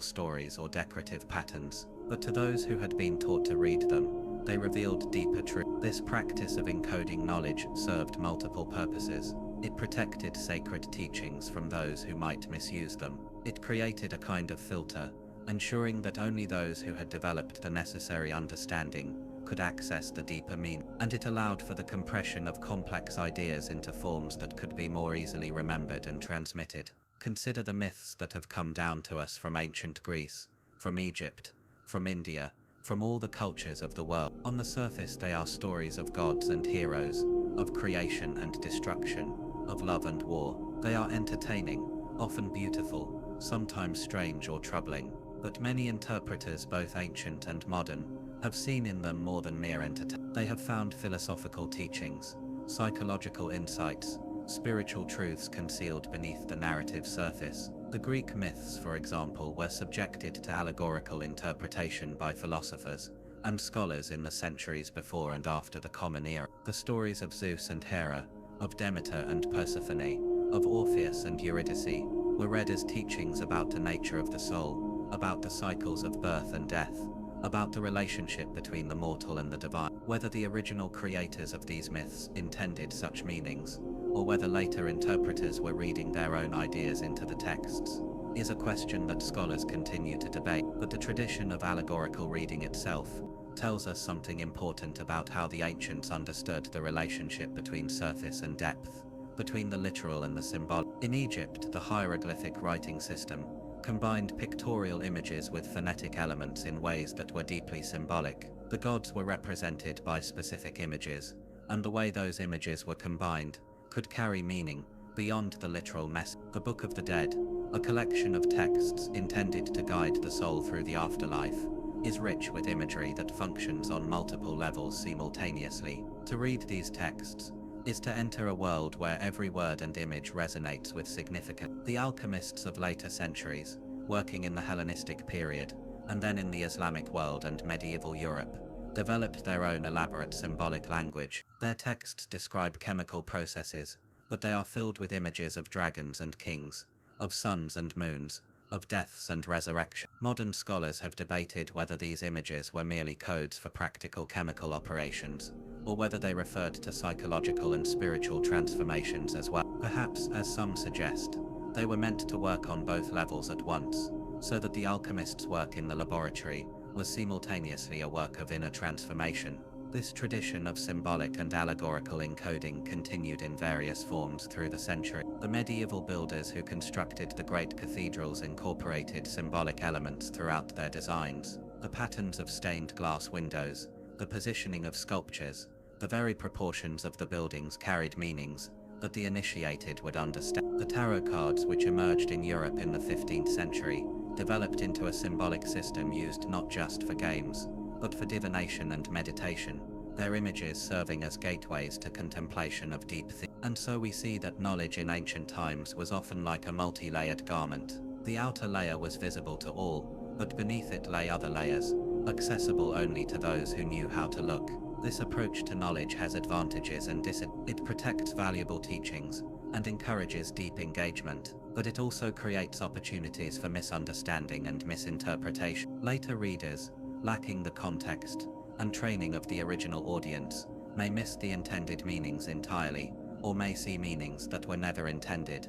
stories or decorative patterns, but to those who had been taught to read them, they revealed deeper truth. This practice of encoding knowledge served multiple purposes. It protected sacred teachings from those who might misuse them. It created a kind of filter, ensuring that only those who had developed the necessary understanding could access the deeper meaning. And it allowed for the compression of complex ideas into forms that could be more easily remembered and transmitted. Consider the myths that have come down to us from ancient Greece, from Egypt, from India, from all the cultures of the world. On the surface, they are stories of gods and heroes, of creation and destruction, of love and war. They are entertaining, often beautiful, sometimes strange or troubling, but many interpreters, both ancient and modern, have seen in them more than mere entertainment. They have found philosophical teachings, psychological insights, spiritual truths concealed beneath the narrative surface. The Greek myths, for example, were subjected to allegorical interpretation by philosophers and scholars in the centuries before and after the Common Era. The stories of Zeus and Hera, of Demeter and Persephone, of Orpheus and Eurydice, were read as teachings about the nature of the soul, about the cycles of birth and death, about the relationship between the mortal and the divine. Whether the original creators of these myths intended such meanings, or whether later interpreters were reading their own ideas into the texts, is a question that scholars continue to debate. But the tradition of allegorical reading itself tells us something important about how the ancients understood the relationship between surface and depth, between the literal and the symbolic. In Egypt, the hieroglyphic writing system combined pictorial images with phonetic elements in ways that were deeply symbolic. The gods were represented by specific images, and the way those images were combined could carry meaning beyond the literal message. The Book of the Dead, a collection of texts intended to guide the soul through the afterlife, is rich with imagery that functions on multiple levels simultaneously. To read these texts is to enter a world where every word and image resonates with significance. The alchemists of later centuries, working in the Hellenistic period, and then in the Islamic world and medieval Europe, developed their own elaborate symbolic language. Their texts describe chemical processes, but they are filled with images of dragons and kings, of suns and moons, of deaths and resurrection. Modern scholars have debated whether these images were merely codes for practical chemical operations, or whether they referred to psychological and spiritual transformations as well. Perhaps, as some suggest, They were meant to work on both levels at once, so that the alchemist's work in the laboratory was simultaneously a work of inner transformation. This tradition of symbolic and allegorical encoding continued in various forms through the century. The medieval builders who constructed the great cathedrals incorporated symbolic elements throughout their designs. The patterns of stained glass windows, the positioning of sculptures, the very proportions of the buildings carried meanings that the initiated would understand. The tarot cards, which emerged in Europe in the 15th century, developed into a symbolic system used not just for games, but for divination and meditation, their images serving as gateways to contemplation of deep themes. And so we see that knowledge in ancient times was often like a multi-layered garment. The outer layer was visible to all, but beneath it lay other layers, accessible only to those who knew how to look. This approach to knowledge has advantages and it protects valuable teachings and encourages deep engagement, but it also creates opportunities for misunderstanding and misinterpretation. Later readers, lacking the context and training of the original audience, may miss the intended meanings entirely, or may see meanings that were never intended.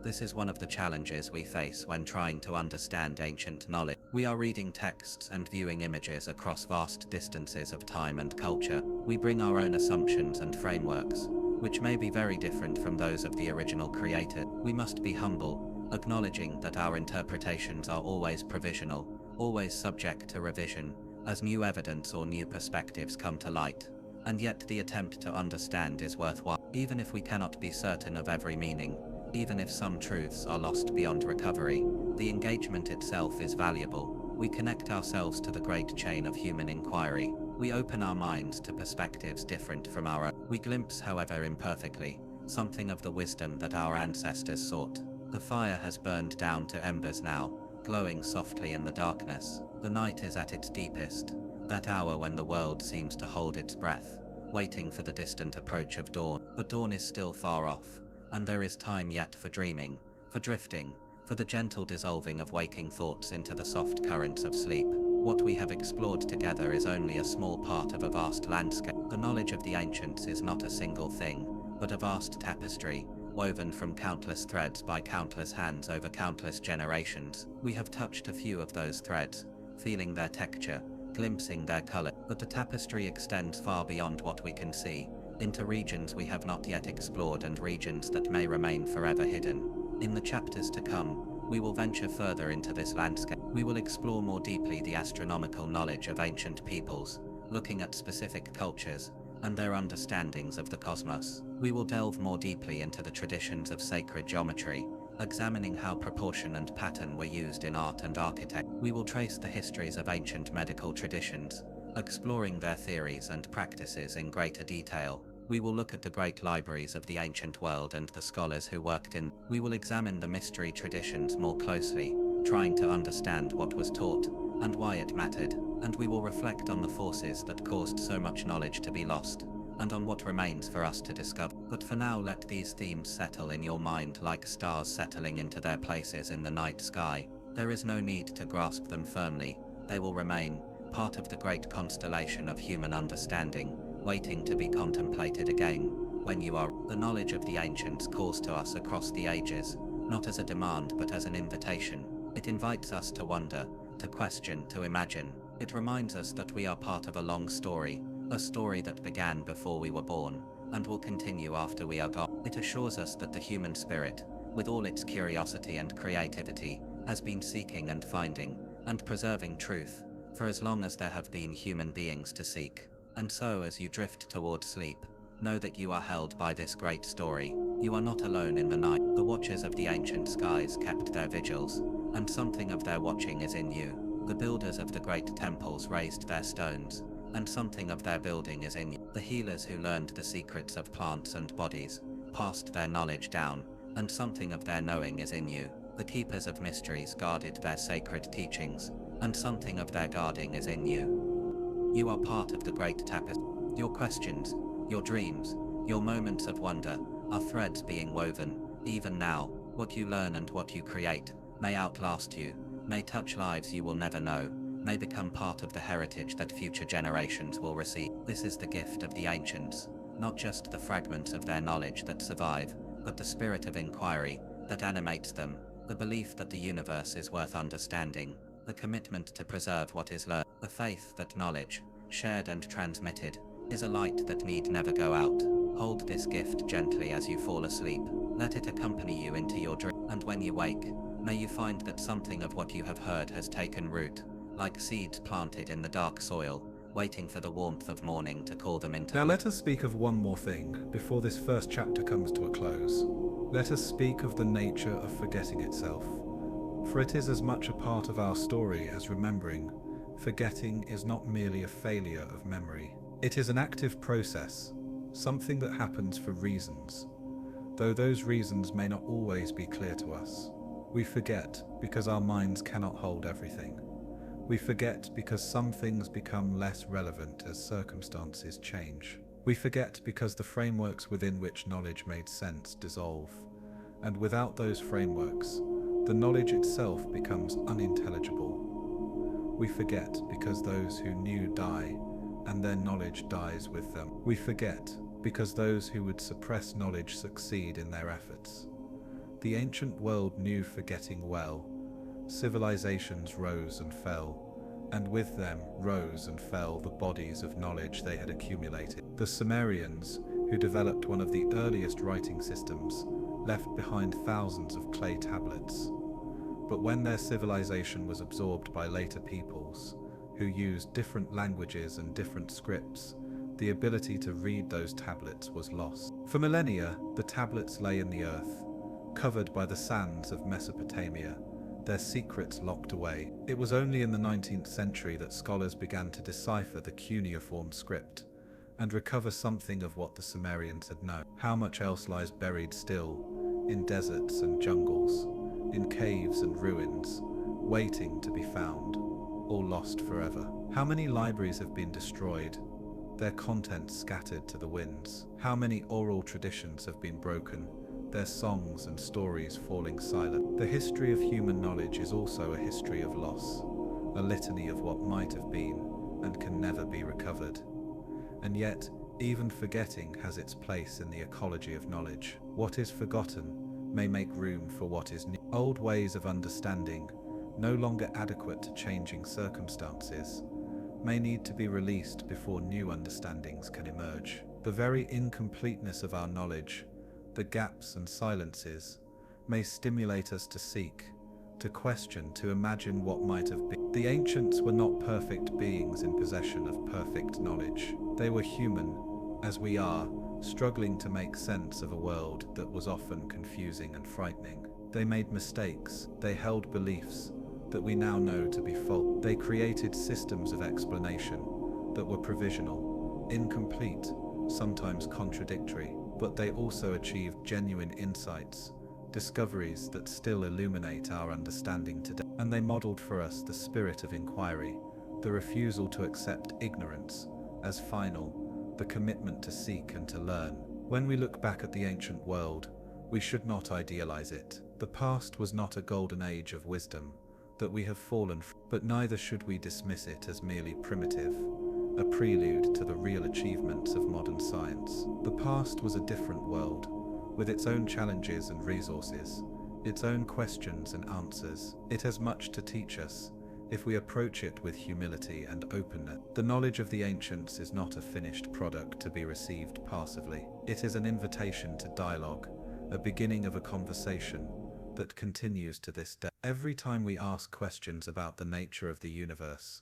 This is one of the challenges we face when trying to understand ancient knowledge. We are reading texts and viewing images across vast distances of time and culture. We bring our own assumptions and frameworks, which may be very different from those of the original creator. We must be humble, acknowledging that our interpretations are always provisional, always subject to revision, as new evidence or new perspectives come to light. And yet the attempt to understand is worthwhile, even if we cannot be certain of every meaning. Even if some truths are lost beyond recovery, the engagement itself is valuable. We connect ourselves to the great chain of human inquiry. We open our minds to perspectives different from our own. We glimpse, however imperfectly, something of the wisdom that our ancestors sought. The fire has burned down to embers now, glowing softly in the darkness. The night is at its deepest, that hour when the world seems to hold its breath, waiting for the distant approach of dawn. But dawn is still far off, and there is time yet for dreaming, for drifting, for the gentle dissolving of waking thoughts into the soft currents of sleep. What we have explored together is only a small part of a vast landscape. The knowledge of the ancients is not a single thing, but a vast tapestry, woven from countless threads by countless hands over countless generations. We have touched a few of those threads, feeling their texture, glimpsing their color, but the tapestry extends far beyond what we can see, into regions we have not yet explored and regions that may remain forever hidden. In the chapters to come, we will venture further into this landscape. We will explore more deeply the astronomical knowledge of ancient peoples, looking at specific cultures and their understandings of the cosmos. We will delve more deeply into the traditions of sacred geometry, examining how proportion and pattern were used in art and architecture. We will trace the histories of ancient medical traditions, exploring their theories and practices in greater detail. We will look at the great libraries of the ancient world and the scholars who worked in. We will examine the mystery traditions more closely, trying to understand what was taught and why it mattered, and we will reflect on the forces that caused so much knowledge to be lost, and on what remains for us to discover. But for now, let these themes settle in your mind like stars settling into their places in the night sky. There is no need to grasp them firmly. They will remain part of the great constellation of human understanding, waiting to be contemplated again. When you are, the knowledge of the ancients calls to us across the ages, not as a demand but as an invitation. It invites us to wonder, to question, to imagine. It reminds us that we are part of a long story, a story that began before we were born, and will continue after we are gone. It assures us that the human spirit, with all its curiosity and creativity, has been seeking and finding, and preserving truth, for as long as there have been human beings to seek. And so as you drift toward sleep, know that you are held by this great story. You are not alone in the night. The watchers of the ancient skies kept their vigils, and something of their watching is in you. The builders of the great temples raised their stones, and something of their building is in you. The healers who learned the secrets of plants and bodies passed their knowledge down, and something of their knowing is in you. The keepers of mysteries guarded their sacred teachings, and something of their guarding is in you. You are part of the great tapestry. Your questions, your dreams, your moments of wonder are threads being woven. Even now, what you learn and what you create may outlast you, may touch lives you will never know, may become part of the heritage that future generations will receive. This is the gift of the ancients, not just the fragments of their knowledge that survive, but the spirit of inquiry, that animates them, the belief that the universe is worth understanding, the commitment to preserve what is learned, the faith that knowledge, shared and transmitted, is a light that need never go out. Hold this gift gently as you fall asleep. Let it accompany you into your dream, and when you wake, may you find that something of what you have heard has taken root, like seeds planted in the dark soil, waiting for the warmth of morning to call them into. Now let us speak of one more thing before this first chapter comes to a close. Let us speak of the nature of forgetting itself. For it is as much a part of our story as remembering. Forgetting is not merely a failure of memory. It is an active process, something that happens for reasons, though those reasons may not always be clear to us. We forget because our minds cannot hold everything. We forget because some things become less relevant as circumstances change. We forget because the frameworks within which knowledge made sense dissolve, and without those frameworks, the knowledge itself becomes unintelligible. We forget because those who knew die, and their knowledge dies with them. We forget because those who would suppress knowledge succeed in their efforts. The ancient world knew forgetting well. Civilizations rose and fell, and with them rose and fell the bodies of knowledge they had accumulated. The Sumerians, who developed one of the earliest writing systems, left behind thousands of clay tablets. But when their civilization was absorbed by later peoples, who used different languages and different scripts, the ability to read those tablets was lost. For millennia, the tablets lay in the earth, covered by the sands of Mesopotamia, their secrets locked away. It was only in the 19th century that scholars began to decipher the cuneiform script and recover something of what the Sumerians had known. How much else lies buried still, in deserts and jungles, in caves and ruins, waiting to be found, or lost forever? How many libraries have been destroyed, their contents scattered to the winds? How many oral traditions have been broken, their songs and stories falling silent? The history of human knowledge is also a history of loss, a litany of what might have been and can never be recovered. And yet, even forgetting has its place in the ecology of knowledge. What is forgotten may make room for what is new. Old ways of understanding, no longer adequate to changing circumstances, may need to be released before new understandings can emerge. The very incompleteness of our knowledge, the gaps and silences, may stimulate us to seek, to question, to imagine what might have been. The ancients were not perfect beings in possession of perfect knowledge. They were human, as we are, struggling to make sense of a world that was often confusing and frightening. They made mistakes, they held beliefs that we now know to be false. They created systems of explanation that were provisional, incomplete, sometimes contradictory, but they also achieved genuine insights, discoveries that still illuminate our understanding today. And they modeled for us the spirit of inquiry, the refusal to accept ignorance as final, the commitment to seek and to learn. When we look back at the ancient world, we should not idealize it. The past was not a golden age of wisdom that we have fallen from, but neither should we dismiss it as merely primitive, a prelude to the real achievements of modern science. The past was a different world, with its own challenges and resources, its own questions and answers. It has much to teach us, if we approach it with humility and openness. The knowledge of the ancients is not a finished product to be received passively. It is an invitation to dialogue, a beginning of a conversation that continues to this day. Every time we ask questions about the nature of the universe,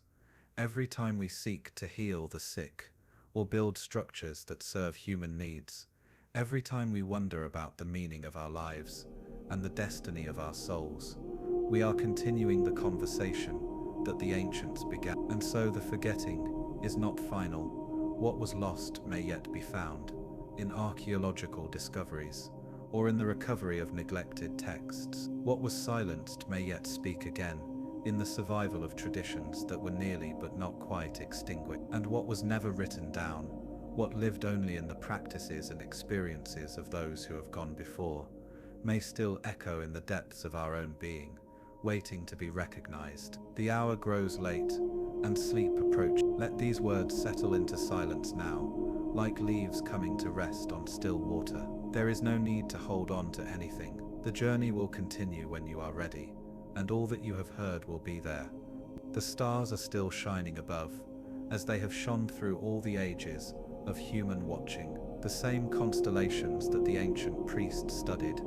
every time we seek to heal the sick or build structures that serve human needs, every time we wonder about the meaning of our lives and the destiny of our souls, we are continuing the conversation that the ancients began. And so the forgetting is not final. What was lost may yet be found in archaeological discoveries or in the recovery of neglected texts. What was silenced may yet speak again in the survival of traditions that were nearly but not quite extinguished. And what was never written down, what lived only in the practices and experiences of those who have gone before, may still echo in the depths of our own being, waiting to be recognized. The hour grows late, and sleep approaches. Let these words settle into silence now, like leaves coming to rest on still water. There is no need to hold on to anything, The journey will continue when you are ready, and all that you have heard will be there. The stars are still shining above, as they have shone through all the ages of human watching. The same constellations that the ancient priests studied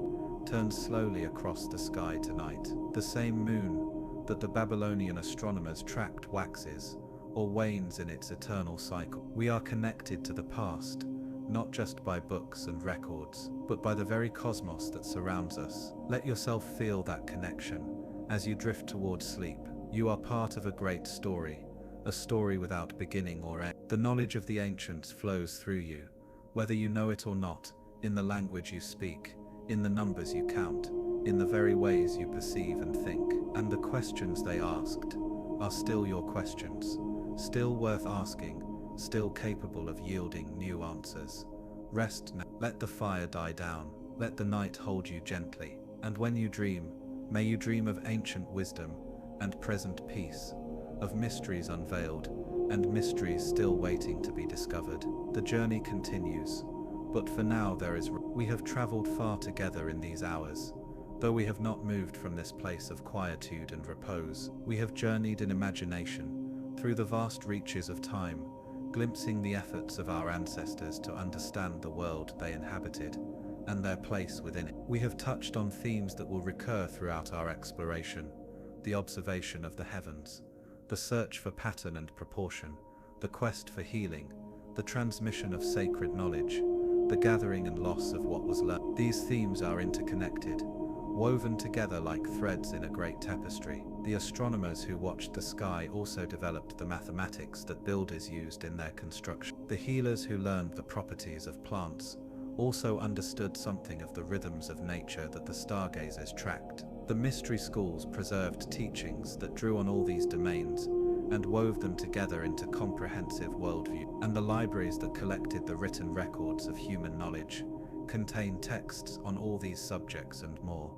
turn slowly across the sky tonight. The same moon that the Babylonian astronomers tracked waxes or wanes in its eternal cycle. We are connected to the past, not just by books and records, but by the very cosmos that surrounds us. Let yourself feel that connection as you drift towards sleep. You are part of a great story, a story without beginning or end. The knowledge of the ancients flows through you, whether you know it or not, in the language you speak, in the numbers you count, in the very ways you perceive and think. And the questions they asked are still your questions, still worth asking, still capable of yielding new answers. Rest now. Let the fire die down. Let the night hold you gently. And when you dream, may you dream of ancient wisdom and present peace, of mysteries unveiled and mysteries still waiting to be discovered. The journey continues, but for now we have traveled far together in these hours. Though we have not moved from this place of quietude and repose, we have journeyed in imagination through the vast reaches of time, glimpsing the efforts of our ancestors to understand the world they inhabited and their place within it. We have touched on themes that will recur throughout our exploration: the observation of the heavens, the search for pattern and proportion, the quest for healing, the transmission of sacred knowledge, the gathering and loss of what was learned. These themes are interconnected, woven together like threads in a great tapestry. The astronomers who watched the sky also developed the mathematics that builders used in their construction. The healers who learned the properties of plants also understood something of the rhythms of nature that the stargazers tracked. The mystery schools preserved teachings that drew on all these domains and wove them together into comprehensive worldview. And the libraries that collected the written records of human knowledge contained texts on all these subjects and more.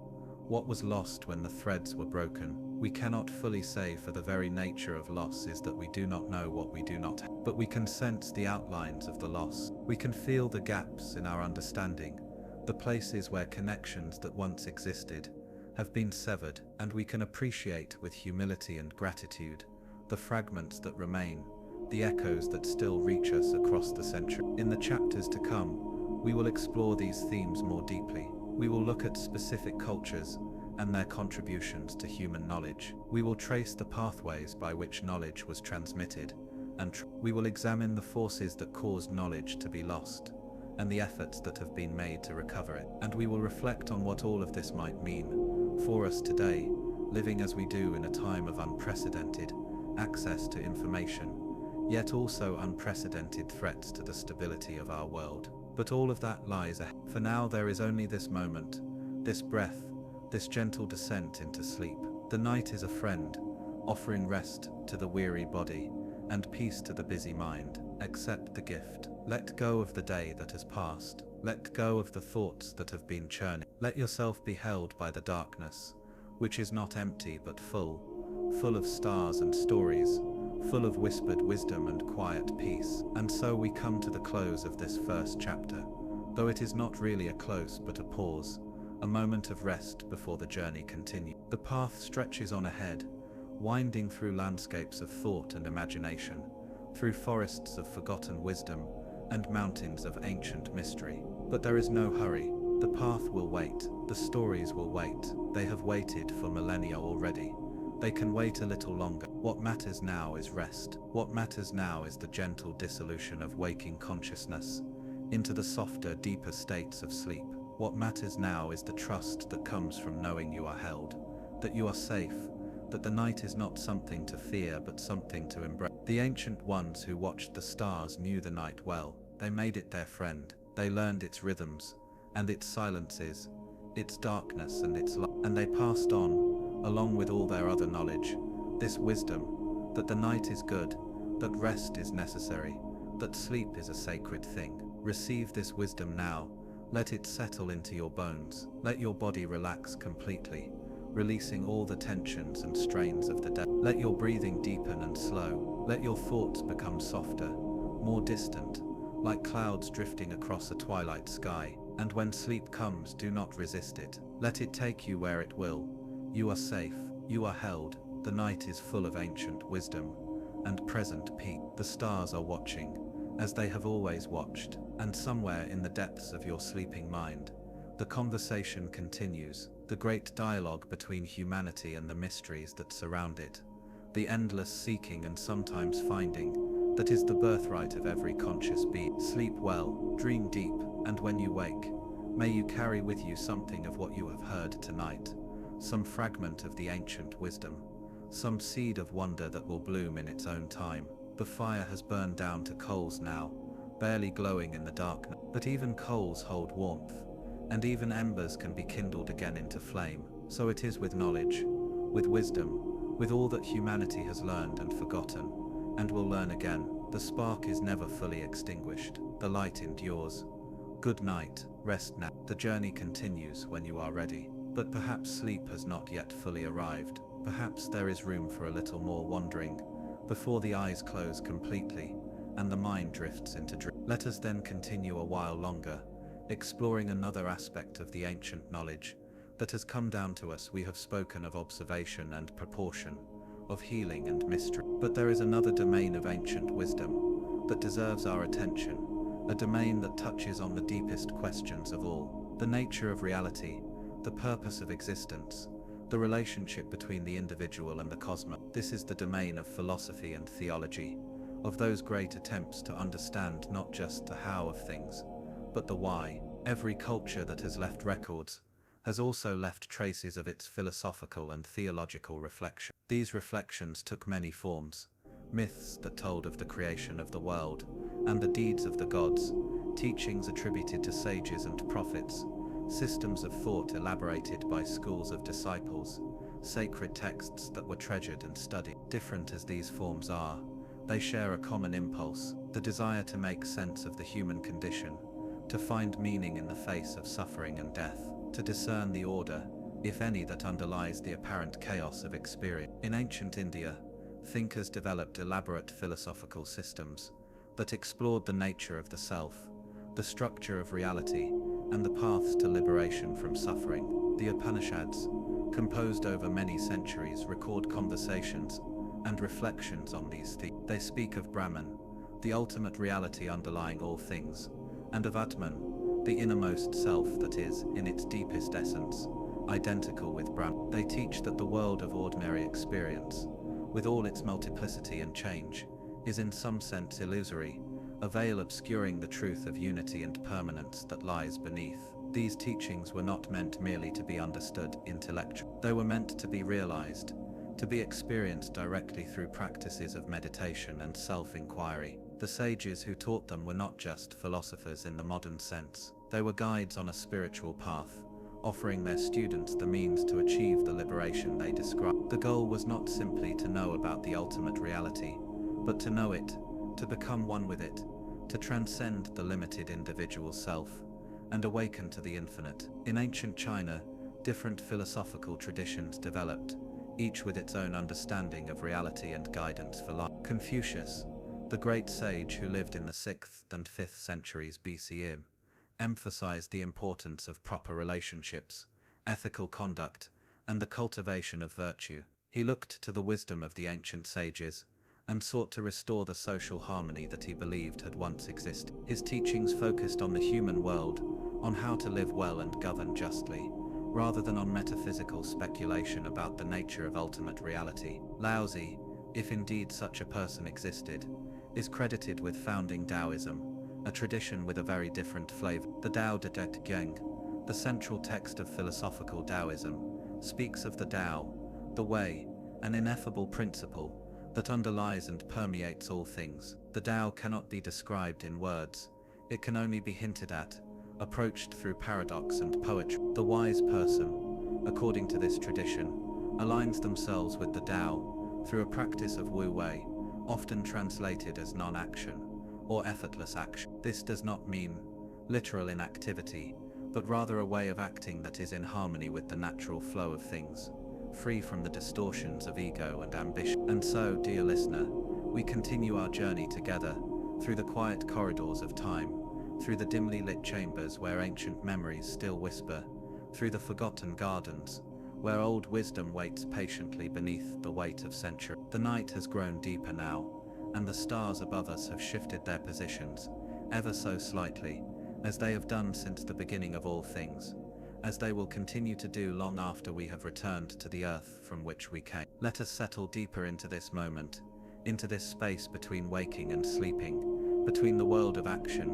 What was lost when the threads were broken? We cannot fully say, for the very nature of loss is that we do not know what we do not have. But we can sense the outlines of the loss. We can feel the gaps in our understanding, the places where connections that once existed have been severed, and we can appreciate with humility and gratitude the fragments that remain, the echoes that still reach us across the century. In the chapters to come, we will explore these themes more deeply. We will look at specific cultures and their contributions to human knowledge. We will trace the pathways by which knowledge was transmitted, and we will examine the forces that caused knowledge to be lost, and the efforts that have been made to recover it. And we will reflect on what all of this might mean for us today, living as we do in a time of unprecedented access to information, yet also unprecedented threats to the stability of our world. But all of that lies ahead. For now, there is only this moment, this breath, this gentle descent into sleep. The night is a friend, offering rest to the weary body and peace to the busy mind. Accept the gift. Let go of the day that has passed. Let go of the thoughts that have been churning. Let yourself be held by the darkness, which is not empty but full of stars and stories, full of whispered wisdom and quiet peace. And so we come to the close of this first chapter, though it is not really a close but a pause, a moment of rest before the journey continues. The path stretches on ahead, winding through landscapes of thought and imagination, through forests of forgotten wisdom and mountains of ancient mystery. But there is no hurry. The path will wait. The stories will wait. They have waited for millennia already. They can wait a little longer. What matters now is rest. What matters now is the gentle dissolution of waking consciousness into the softer, deeper states of sleep. What matters now is the trust that comes from knowing you are held, that you are safe, that the night is not something to fear but something to embrace. The ancient ones who watched the stars knew the night well. They made it their friend. They learned its rhythms and its silences, its darkness and its light. And they passed on, along with all their other knowledge, this wisdom, that the night is good, that rest is necessary, that sleep is a sacred thing. Receive this wisdom now. Let it settle into your bones. Let your body relax completely, releasing all the tensions and strains of the day. Let your breathing deepen and slow. Let your thoughts become softer, more distant, like clouds drifting across a twilight sky. And when sleep comes, do not resist it. Let it take you where it will. You are safe, you are held. The night is full of ancient wisdom and present peace. The stars are watching, as they have always watched, and somewhere in the depths of your sleeping mind, the conversation continues, the great dialogue between humanity and the mysteries that surround it, the endless seeking and sometimes finding that is the birthright of every conscious being. Sleep well, dream deep, and when you wake, may you carry with you something of what you have heard tonight, some fragment of the ancient wisdom, some seed of wonder that will bloom in its own time. The fire has burned down to coals now, barely glowing in the darkness, but even coals hold warmth, and even embers can be kindled again into flame. So it is with knowledge, with wisdom, with all that humanity has learned and forgotten, and will learn again. The spark is never fully extinguished, the light endures. Good night, rest now. The journey continues when you are ready, but perhaps sleep has not yet fully arrived. Perhaps there is room for a little more wandering, before the eyes close completely, and the mind drifts into dream. Let us then continue a while longer, exploring another aspect of the ancient knowledge that has come down to us. We have spoken of observation and proportion, of healing and mystery. But there is another domain of ancient wisdom that deserves our attention, a domain that touches on the deepest questions of all, the nature of reality, the purpose of existence, the relationship between the individual and the cosmos. This is the domain of philosophy and theology, of those great attempts to understand not just the how of things, but the why. Every culture that has left records has also left traces of its philosophical and theological reflection. These reflections took many forms: myths that told of the creation of the world and the deeds of the gods, teachings attributed to sages and prophets, systems of thought elaborated by schools of disciples, sacred texts that were treasured and studied. Different as these forms are, they share a common impulse, the desire to make sense of the human condition, to find meaning in the face of suffering and death, to discern the order, if any, that underlies the apparent chaos of experience. In ancient India, thinkers developed elaborate philosophical systems that explored the nature of the self, the structure of reality, and the paths to liberation from suffering. The Upanishads, composed over many centuries, record conversations and reflections on these themes. They speak of Brahman, the ultimate reality underlying all things, and of Atman, the innermost self that is, in its deepest essence, identical with Brahman. They teach that the world of ordinary experience, with all its multiplicity and change, is in some sense illusory, a veil obscuring the truth of unity and permanence that lies beneath. These teachings were not meant merely to be understood intellectually. They were meant to be realized, to be experienced directly through practices of meditation and self-inquiry. The sages who taught them were not just philosophers in the modern sense. They were guides on a spiritual path, offering their students the means to achieve the liberation they described. The goal was not simply to know about the ultimate reality, but to know it, to become one with it, to transcend the limited individual self, and awaken to the infinite. In ancient China, different philosophical traditions developed, each with its own understanding of reality and guidance for life. Confucius, the great sage who lived in the 6th and 5th centuries BCE, emphasized the importance of proper relationships, ethical conduct, and the cultivation of virtue. He looked to the wisdom of the ancient sages and sought to restore the social harmony that he believed had once existed. His teachings focused on the human world, on how to live well and govern justly, rather than on metaphysical speculation about the nature of ultimate reality. Laozi, if indeed such a person existed, is credited with founding Taoism, a tradition with a very different flavor. The Tao Te Ching, the central text of philosophical Taoism, speaks of the Tao, the way, an ineffable principle that underlies and permeates all things. The Tao cannot be described in words, it can only be hinted at, approached through paradox and poetry. The wise person, according to this tradition, aligns themselves with the Tao through a practice of Wu Wei, often translated as non-action or effortless action. This does not mean literal inactivity, but rather a way of acting that is in harmony with the natural flow of things, free from the distortions of ego and ambition. And so, dear listener, we continue our journey together, through the quiet corridors of time, through the dimly lit chambers where ancient memories still whisper, through the forgotten gardens, where old wisdom waits patiently beneath the weight of centuries. The night has grown deeper now, and the stars above us have shifted their positions, ever so slightly, as they have done since the beginning of all things, as they will continue to do long after we have returned to the earth from which we came. Let us settle deeper into this moment, into this space between waking and sleeping, between the world of action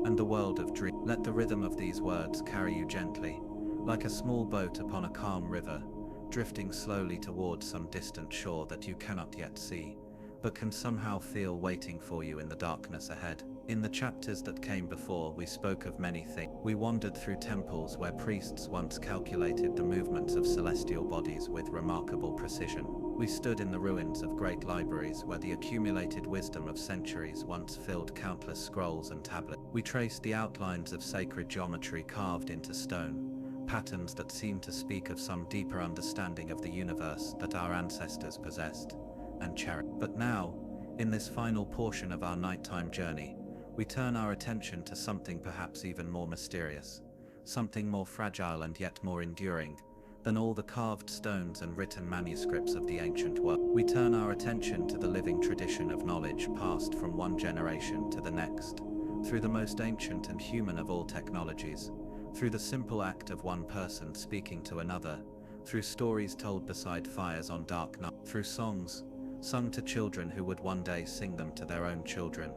and the world of dream. Let the rhythm of these words carry you gently, like a small boat upon a calm river, drifting slowly towards some distant shore that you cannot yet see, but can somehow feel waiting for you in the darkness ahead. In the chapters that came before, we spoke of many things. We wandered through temples where priests once calculated the movements of celestial bodies with remarkable precision. We stood in the ruins of great libraries where the accumulated wisdom of centuries once filled countless scrolls and tablets. We traced the outlines of sacred geometry carved into stone, patterns that seemed to speak of some deeper understanding of the universe that our ancestors possessed and cherished. But now, in this final portion of our nighttime journey, we turn our attention to something perhaps even more mysterious, something more fragile and yet more enduring than all the carved stones and written manuscripts of the ancient world. We turn our attention to the living tradition of knowledge passed from one generation to the next, through the most ancient and human of all technologies, through the simple act of one person speaking to another, through stories told beside fires on dark nights, through songs sung to children who would one day sing them to their own children,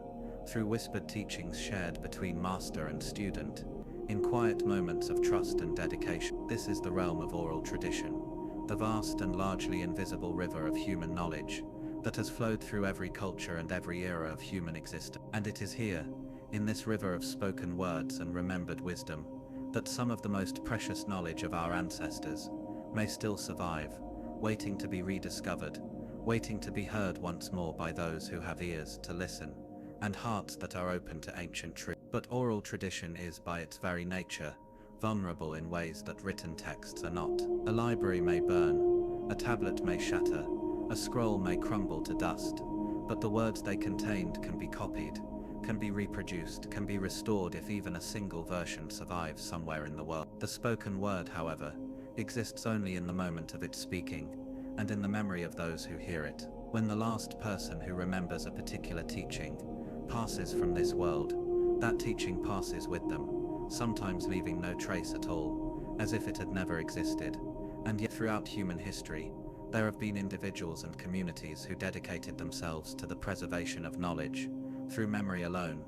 through whispered teachings shared between master and student, in quiet moments of trust and dedication. This is the realm of oral tradition, the vast and largely invisible river of human knowledge that has flowed through every culture and every era of human existence. And it is here, in this river of spoken words and remembered wisdom, that some of the most precious knowledge of our ancestors may still survive, waiting to be rediscovered, waiting to be heard once more by those who have ears to listen and hearts that are open to ancient truth. But oral tradition is, by its very nature, vulnerable in ways that written texts are not. A library may burn, a tablet may shatter, a scroll may crumble to dust, but the words they contained can be copied, can be reproduced, can be restored if even a single version survives somewhere in the world. The spoken word, however, exists only in the moment of its speaking, and in the memory of those who hear it. When the last person who remembers a particular teaching passes from this world, that teaching passes with them, sometimes leaving no trace at all, as if it had never existed. And yet throughout human history, there have been individuals and communities who dedicated themselves to the preservation of knowledge, through memory alone,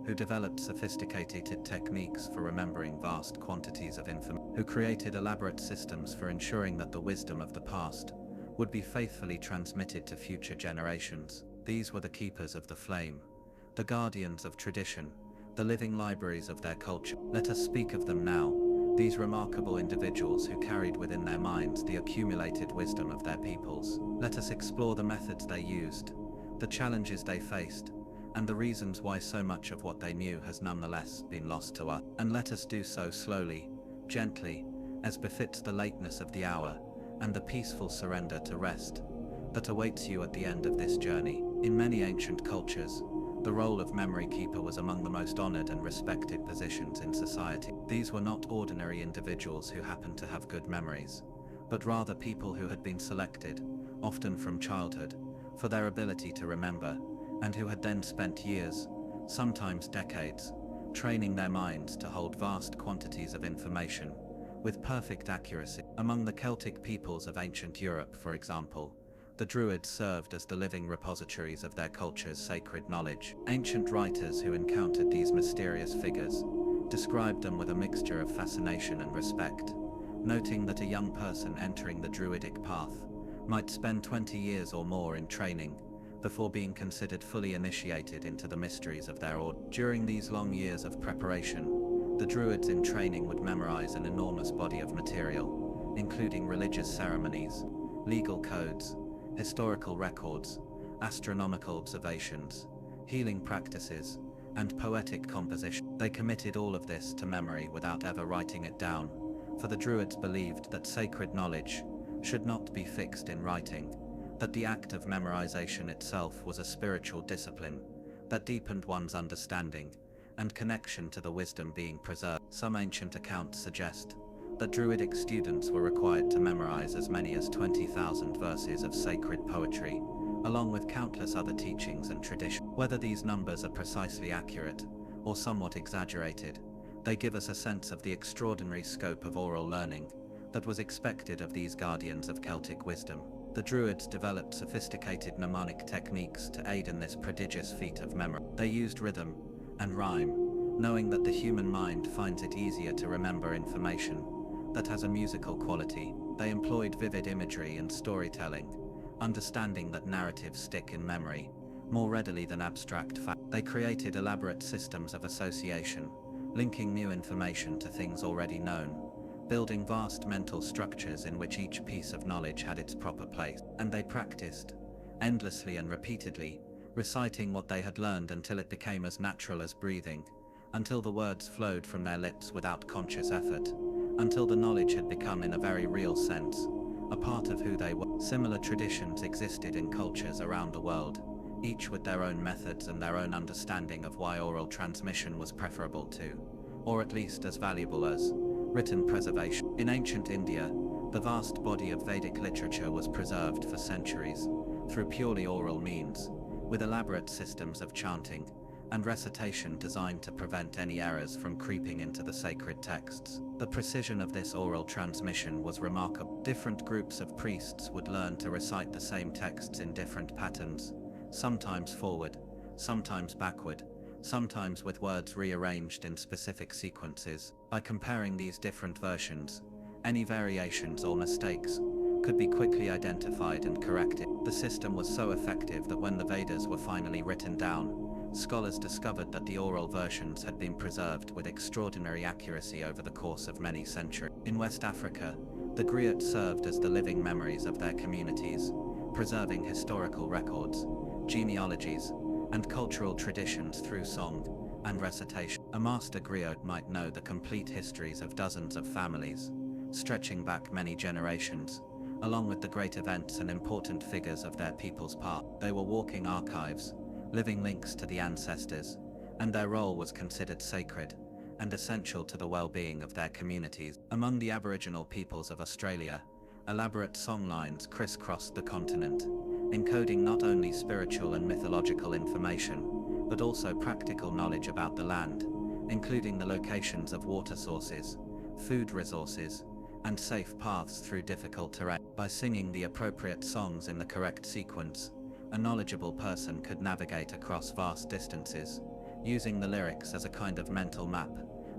who developed sophisticated techniques for remembering vast quantities of information, who created elaborate systems for ensuring that the wisdom of the past would be faithfully transmitted to future generations. These were the keepers of the flame, the guardians of tradition, the living libraries of their culture. Let us speak of them now, these remarkable individuals who carried within their minds the accumulated wisdom of their peoples. Let us explore the methods they used, the challenges they faced, and the reasons why so much of what they knew has nonetheless been lost to us. And let us do so slowly, gently, as befits the lateness of the hour, and the peaceful surrender to rest that awaits you at the end of this journey. In many ancient cultures, the role of memory keeper was among the most honored and respected positions in society. These were not ordinary individuals who happened to have good memories, but rather people who had been selected, often from childhood, for their ability to remember, and who had then spent years, sometimes decades, training their minds to hold vast quantities of information with perfect accuracy. Among the Celtic peoples of ancient Europe, for example, the Druids served as the living repositories of their culture's sacred knowledge. Ancient writers who encountered these mysterious figures described them with a mixture of fascination and respect, noting that a young person entering the Druidic path might spend 20 years or more in training before being considered fully initiated into the mysteries of their order. During these long years of preparation, the Druids in training would memorize an enormous body of material, including religious ceremonies, legal codes, historical records, astronomical observations, healing practices, and poetic composition. They committed all of this to memory without ever writing it down, for the Druids believed that sacred knowledge should not be fixed in writing, that the act of memorization itself was a spiritual discipline that deepened one's understanding and connection to the wisdom being preserved. Some ancient accounts suggest The Druidic students were required to memorize as many as 20,000 verses of sacred poetry, along with countless other teachings and traditions. Whether these numbers are precisely accurate, or somewhat exaggerated, they give us a sense of the extraordinary scope of oral learning that was expected of these guardians of Celtic wisdom. The Druids developed sophisticated mnemonic techniques to aid in this prodigious feat of memory. They used rhythm and rhyme, knowing that the human mind finds it easier to remember information that has a musical quality. They employed vivid imagery and storytelling, understanding that narratives stick in memory more readily than abstract facts. They created elaborate systems of association, linking new information to things already known, building vast mental structures in which each piece of knowledge had its proper place. And they practiced, endlessly and repeatedly, reciting what they had learned until it became as natural as breathing, until the words flowed from their lips without conscious effort, until the knowledge had become, in a very real sense, a part of who they were. Similar traditions existed in cultures around the world, each with their own methods and their own understanding of why oral transmission was preferable to, or at least as valuable as, written preservation. In ancient India, the vast body of Vedic literature was preserved for centuries, through purely oral means, with elaborate systems of chanting and recitation designed to prevent any errors from creeping into the sacred texts. The precision of this oral transmission was remarkable. Different groups of priests would learn to recite the same texts in different patterns, sometimes forward, sometimes backward, sometimes with words rearranged in specific sequences. By comparing these different versions, any variations or mistakes could be quickly identified and corrected. The system was so effective that when the Vedas were finally written down, scholars discovered that the oral versions had been preserved with extraordinary accuracy over the course of many centuries. In West Africa, the griots served as the living memories of their communities, preserving historical records, genealogies, and cultural traditions through song and recitation. A master griot might know the complete histories of dozens of families, stretching back many generations, along with the great events and important figures of their people's past. They were walking archives, living links to the ancestors, and their role was considered sacred and essential to the well-being of their communities. Among the Aboriginal peoples of Australia, elaborate songlines crisscrossed the continent, encoding not only spiritual and mythological information, but also practical knowledge about the land, including the locations of water sources, food resources, and safe paths through difficult terrain. By singing the appropriate songs in the correct sequence, a knowledgeable person could navigate across vast distances, using the lyrics as a kind of mental map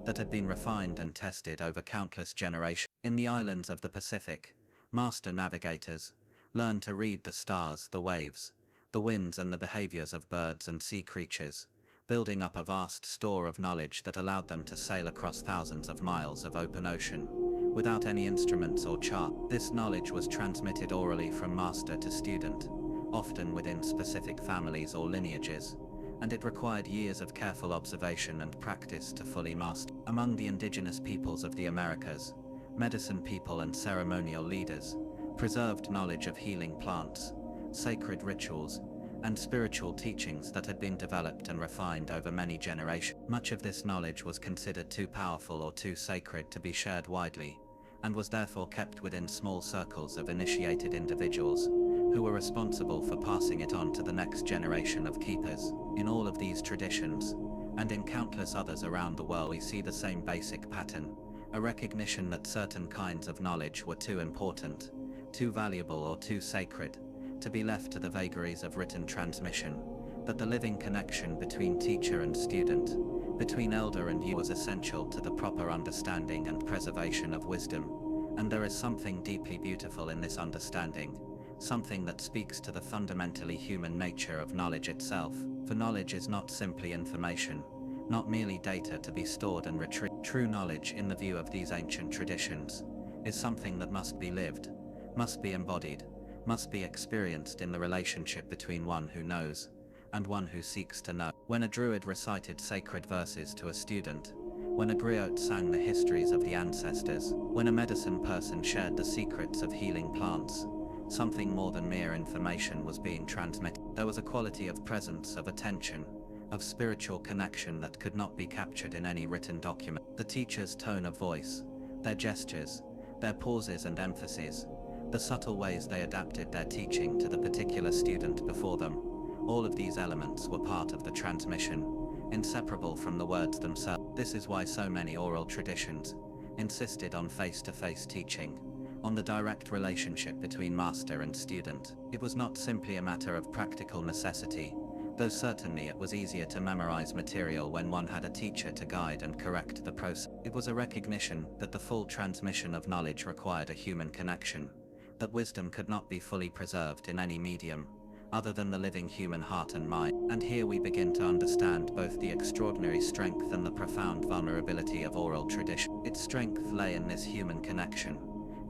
that had been refined and tested over countless generations. In the islands of the Pacific, master navigators learned to read the stars, the waves, the winds, and the behaviors of birds and sea creatures, building up a vast store of knowledge that allowed them to sail across thousands of miles of open ocean without any instruments or chart. This knowledge was transmitted orally from master to student, often within specific families or lineages, and it required years of careful observation and practice to fully master. Among the indigenous peoples of the Americas, medicine people and ceremonial leaders preserved knowledge of healing plants, sacred rituals, and spiritual teachings that had been developed and refined over many generations. Much of this knowledge was considered too powerful or too sacred to be shared widely, and was therefore kept within small circles of initiated individuals who were responsible for passing it on to the next generation of keepers. In all of these traditions, and in countless others around the world, we see the same basic pattern, a recognition that certain kinds of knowledge were too important, too valuable, or too sacred to be left to the vagaries of written transmission, that the living connection between teacher and student, between elder and youth, was essential to the proper understanding and preservation of wisdom. And there is something deeply beautiful in this understanding, something that speaks to the fundamentally human nature of knowledge itself. For knowledge is not simply information, not merely data to be stored and retrieved. True knowledge, in the view of these ancient traditions, is something that must be lived, must be embodied, must be experienced in the relationship between one who knows and one who seeks to know. When a druid recited sacred verses to a student, when a griot sang the histories of the ancestors, when a medicine person shared the secrets of healing plants, something more than mere information was being transmitted. There was a quality of presence, of attention, of spiritual connection that could not be captured in any written document. The teacher's tone of voice, Their gestures, their pauses and emphases, the subtle ways they adapted their teaching to the particular student before them, all of these elements were part of the transmission, inseparable from the words themselves. This is why so many oral traditions insisted on face-to-face teaching, on the direct relationship between master and student. It was not simply a matter of practical necessity, though certainly it was easier to memorize material when one had a teacher to guide and correct the process. It was a recognition that the full transmission of knowledge required a human connection, that wisdom could not be fully preserved in any medium other than the living human heart and mind. And here we begin to understand both the extraordinary strength and the profound vulnerability of oral tradition. Its strength lay in this human connection,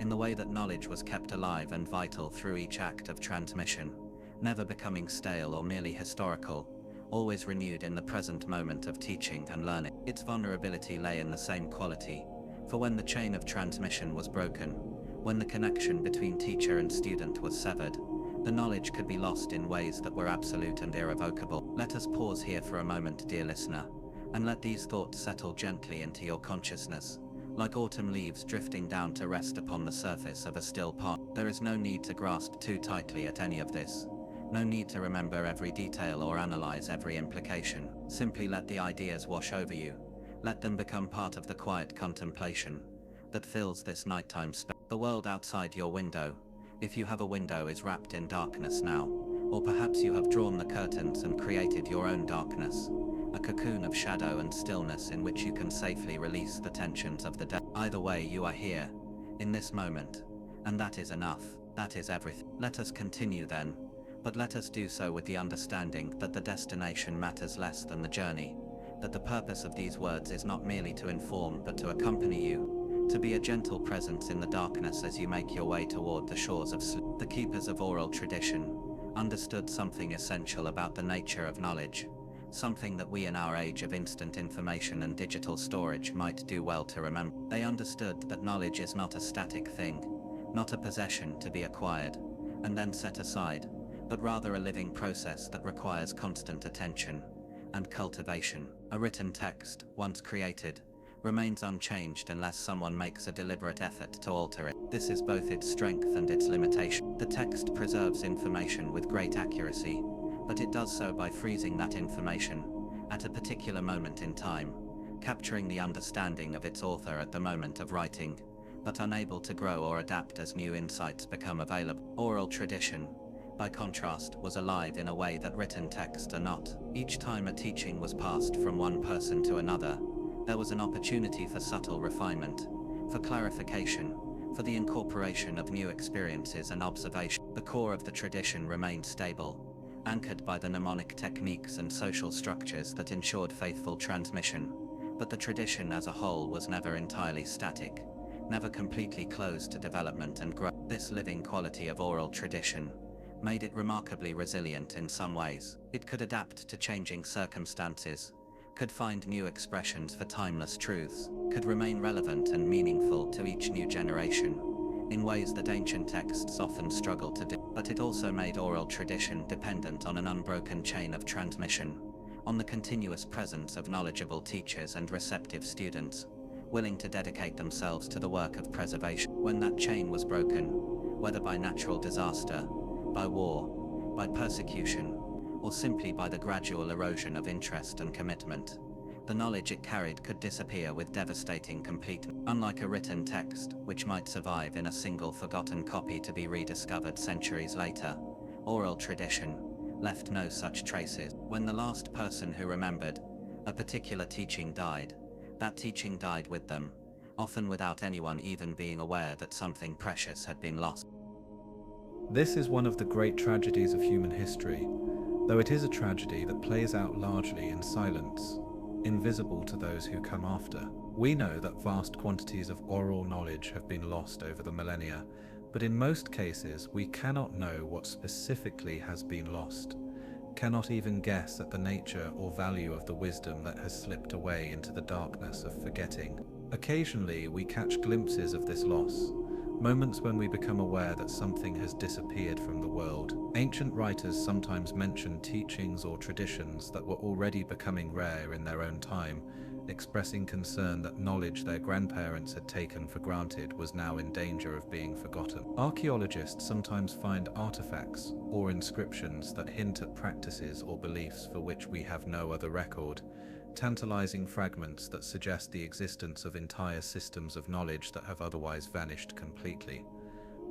in the way that knowledge was kept alive and vital through each act of transmission, never becoming stale or merely historical, always renewed in the present moment of teaching and learning. Its vulnerability lay in the same quality, for when the chain of transmission was broken, when the connection between teacher and student was severed, the knowledge could be lost in ways that were absolute and irrevocable. Let us pause here for a moment, dear listener, and let these thoughts settle gently into your consciousness, like autumn leaves drifting down to rest upon the surface of a still pond. There is no need to grasp too tightly at any of this, no need to remember every detail or analyze every implication. Simply let the ideas wash over you, let them become part of the quiet contemplation that fills this nighttime space. The world outside your window, if you have a window, is wrapped in darkness now, or perhaps you have drawn the curtains and created your own darkness, a cocoon of shadow and stillness in which you can safely release the tensions of the day. Either way, you are here, in this moment, and that is enough, that is everything. Let us continue then, but let us do so with the understanding that the destination matters less than the journey, that the purpose of these words is not merely to inform but to accompany you, to be a gentle presence in the darkness as you make your way toward the shores of sleep. The keepers of oral tradition understood something essential about the nature of knowledge, something that we in our age of instant information and digital storage might do well to remember. They understood that knowledge is not a static thing, not a possession to be acquired and then set aside, but rather a living process that requires constant attention and cultivation. A written text, once created, remains unchanged unless someone makes a deliberate effort to alter it. This is both its strength and its limitation. The text preserves information with great accuracy, but it does so by freezing that information at a particular moment in time, capturing the understanding of its author at the moment of writing, but unable to grow or adapt as new insights become available. Oral tradition, by contrast, was alive in a way that written texts are not. Each time a teaching was passed from one person to another, there was an opportunity for subtle refinement, for clarification, for the incorporation of new experiences and observation. The core of the tradition remained stable, anchored by the mnemonic techniques and social structures that ensured faithful transmission, but the tradition as a whole was never entirely static, never completely closed to development and growth. This living quality of oral tradition made it remarkably resilient in some ways. It could adapt to changing circumstances, could find new expressions for timeless truths, could remain relevant and meaningful to each new generation, in ways that ancient texts often struggle to do. But it also made oral tradition dependent on an unbroken chain of transmission, on the continuous presence of knowledgeable teachers and receptive students, willing to dedicate themselves to the work of preservation. When that chain was broken, whether by natural disaster, by war, by persecution, or simply by the gradual erosion of interest and commitment, the knowledge it carried could disappear with devastating completeness. Unlike a written text, which might survive in a single forgotten copy to be rediscovered centuries later, oral tradition left no such traces. When the last person who remembered a particular teaching died, that teaching died with them, often without anyone even being aware that something precious had been lost. This is one of the great tragedies of human history, though it is a tragedy that plays out largely in silence, invisible to those who come after. We know that vast quantities of oral knowledge have been lost over the millennia, but in most cases we cannot know what specifically has been lost, cannot even guess at the nature or value of the wisdom that has slipped away into the darkness of forgetting. Occasionally we catch glimpses of this loss, moments when we become aware that something has disappeared from the world. Ancient writers sometimes mention teachings or traditions that were already becoming rare in their own time, expressing concern that knowledge their grandparents had taken for granted was now in danger of being forgotten. Archaeologists sometimes find artifacts or inscriptions that hint at practices or beliefs for which we have no other record, tantalizing fragments that suggest the existence of entire systems of knowledge that have otherwise vanished completely.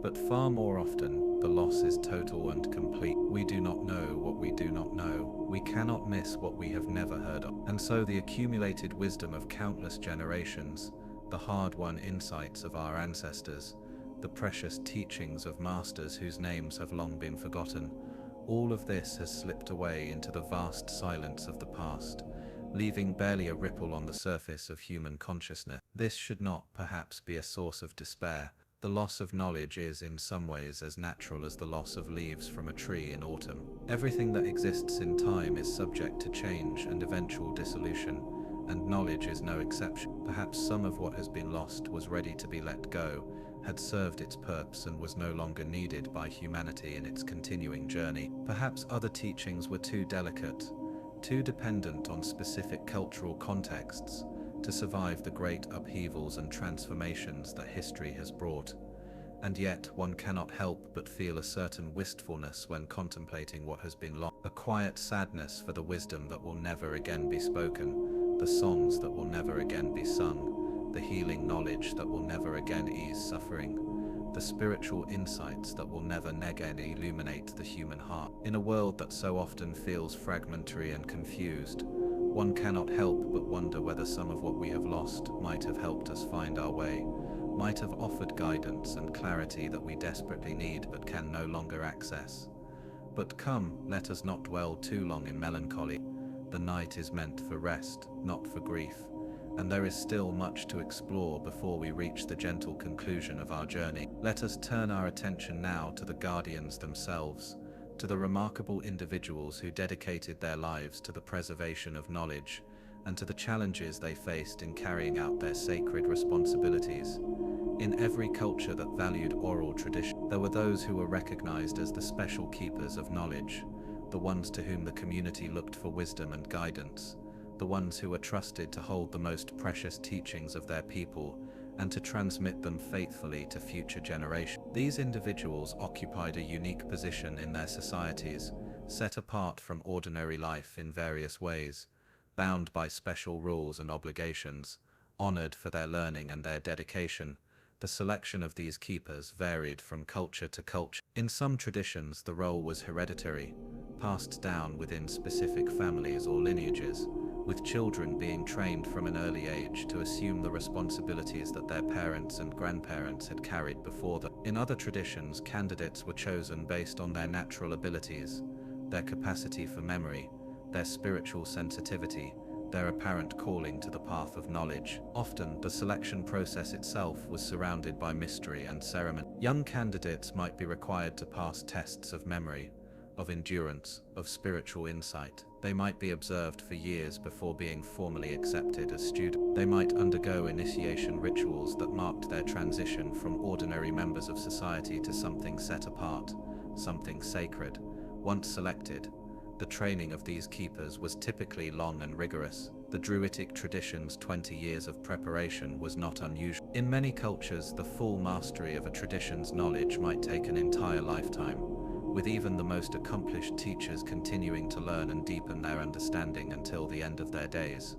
But far more often, the loss is total and complete. We do not know what we do not know. We cannot miss what we have never heard of. And so the accumulated wisdom of countless generations, the hard-won insights of our ancestors, the precious teachings of masters whose names have long been forgotten, all of this has slipped away into the vast silence of the past, leaving barely a ripple on the surface of human consciousness. This should not, perhaps, be a source of despair. The loss of knowledge is, in some ways, as natural as the loss of leaves from a tree in autumn. Everything that exists in time is subject to change and eventual dissolution, and knowledge is no exception. Perhaps some of what has been lost was ready to be let go, had served its purpose and was no longer needed by humanity in its continuing journey. Perhaps other teachings were too delicate, too dependent on specific cultural contexts, to survive the great upheavals and transformations that history has brought. And yet, one cannot help but feel a certain wistfulness when contemplating what has been lost, a quiet sadness for the wisdom that will never again be spoken, the songs that will never again be sung, the healing knowledge that will never again ease suffering, the spiritual insights that will never again illuminate the human heart. In a world that so often feels fragmentary and confused, one cannot help but wonder whether some of what we have lost might have helped us find our way, might have offered guidance and clarity that we desperately need but can no longer access. But come, let us not dwell too long in melancholy. The night is meant for rest, not for grief, and there is still much to explore before we reach the gentle conclusion of our journey. Let us turn our attention now to the guardians themselves, to the remarkable individuals who dedicated their lives to the preservation of knowledge, and to the challenges they faced in carrying out their sacred responsibilities. In every culture that valued oral tradition, there were those who were recognized as the special keepers of knowledge, the ones to whom the community looked for wisdom and guidance, the ones who were trusted to hold the most precious teachings of their people and to transmit them faithfully to future generations. These individuals occupied a unique position in their societies, set apart from ordinary life in various ways, bound by special rules and obligations, honored for their learning and their dedication. The selection of these keepers varied from culture to culture. In some traditions, the role was hereditary, passed down within specific families or lineages, with children being trained from an early age to assume the responsibilities that their parents and grandparents had carried before them. In other traditions, candidates were chosen based on their natural abilities, their capacity for memory, their spiritual sensitivity, their apparent calling to the path of knowledge. Often, the selection process itself was surrounded by mystery and ceremony. Young candidates might be required to pass tests of memory, of endurance, of spiritual insight. They might be observed for years before being formally accepted as students. They might undergo initiation rituals that marked their transition from ordinary members of society to something set apart, something sacred. Once selected, the training of these keepers was typically long and rigorous. The Druidic tradition's 20 years of preparation was not unusual. In many cultures, the full mastery of a tradition's knowledge might take an entire lifetime, with even the most accomplished teachers continuing to learn and deepen their understanding until the end of their days.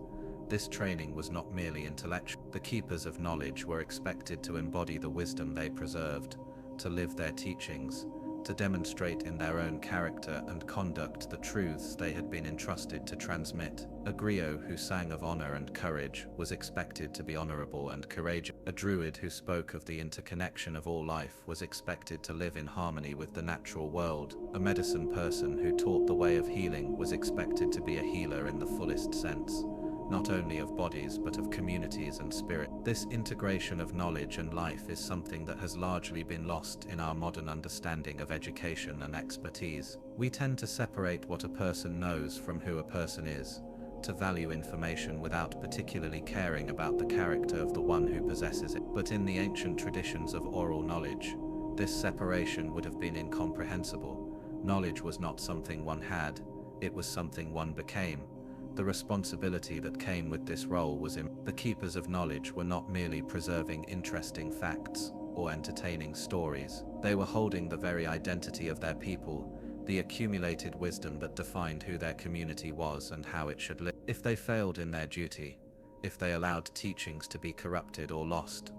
This training was not merely intellectual. The keepers of knowledge were expected to embody the wisdom they preserved, to live their teachings, to demonstrate in their own character and conduct the truths they had been entrusted to transmit. A griot who sang of honor and courage was expected to be honorable and courageous. A druid who spoke of the interconnection of all life was expected to live in harmony with the natural world. A medicine person who taught the way of healing was expected to be a healer in the fullest sense, not only of bodies but of communities and spirit. This integration of knowledge and life is something that has largely been lost in our modern understanding of education and expertise. We tend to separate what a person knows from who a person is, to value information without particularly caring about the character of the one who possesses it. But in the ancient traditions of oral knowledge, this separation would have been incomprehensible. Knowledge was not something one had, it was something one became. The responsibility that came with this role was the keepers of knowledge were not merely preserving interesting facts or entertaining stories. They were holding the very identity of their people, the accumulated wisdom that defined who their community was and how it should live. If they failed in their duty, if they allowed teachings to be corrupted or lost,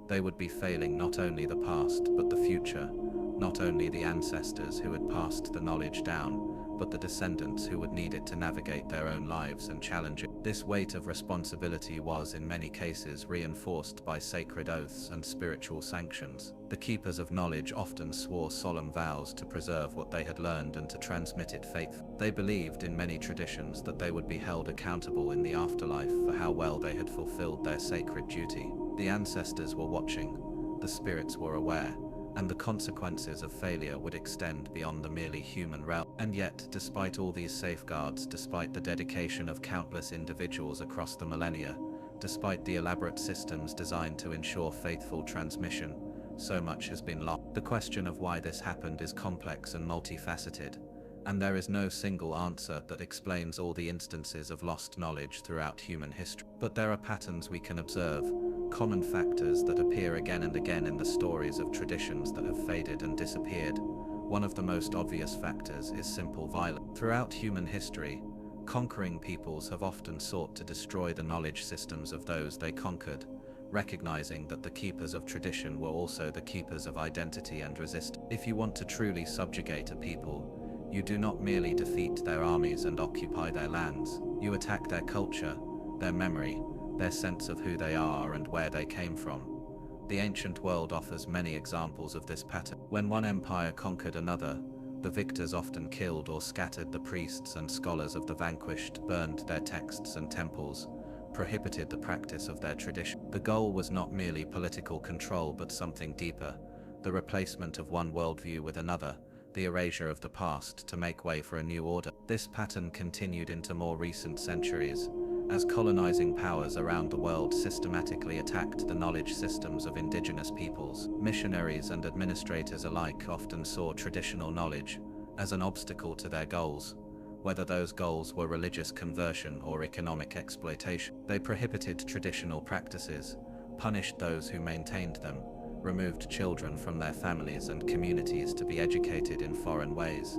they would be failing not only the past but the future, not only the ancestors who had passed the knowledge down, but the descendants who would need it to navigate their own lives and challenge it. This weight of responsibility was in many cases reinforced by sacred oaths and spiritual sanctions. The keepers of knowledge often swore solemn vows to preserve what they had learned and to transmit it faithfully. They believed in many traditions that they would be held accountable in the afterlife for how well they had fulfilled their sacred duty. The ancestors were watching, the spirits were aware, and the consequences of failure would extend beyond the merely human realm. And yet, despite all these safeguards, despite the dedication of countless individuals across the millennia, despite the elaborate systems designed to ensure faithful transmission, so much has been lost. The question of why this happened is complex and multifaceted, and there is no single answer that explains all the instances of lost knowledge throughout human history. But there are patterns we can observe, common factors that appear again and again in the stories of traditions that have faded and disappeared. One of the most obvious factors is simple violence. Throughout human history, conquering peoples have often sought to destroy the knowledge systems of those they conquered, recognizing that the keepers of tradition were also the keepers of identity and resistance. If you want to truly subjugate a people, you do not merely defeat their armies and occupy their lands. You attack their culture, their memory, their sense of who they are and where they came from. The ancient world offers many examples of this pattern. When one empire conquered another, the victors often killed or scattered the priests and scholars of the vanquished, burned their texts and temples, prohibited the practice of their tradition. The goal was not merely political control but something deeper, the replacement of one worldview with another, the erasure of the past to make way for a new order. This pattern continued into more recent centuries, as colonizing powers around the world systematically attacked the knowledge systems of indigenous peoples. Missionaries and administrators alike often saw traditional knowledge as an obstacle to their goals, whether those goals were religious conversion or economic exploitation. They prohibited traditional practices, punished those who maintained them, removed children from their families and communities to be educated in foreign ways.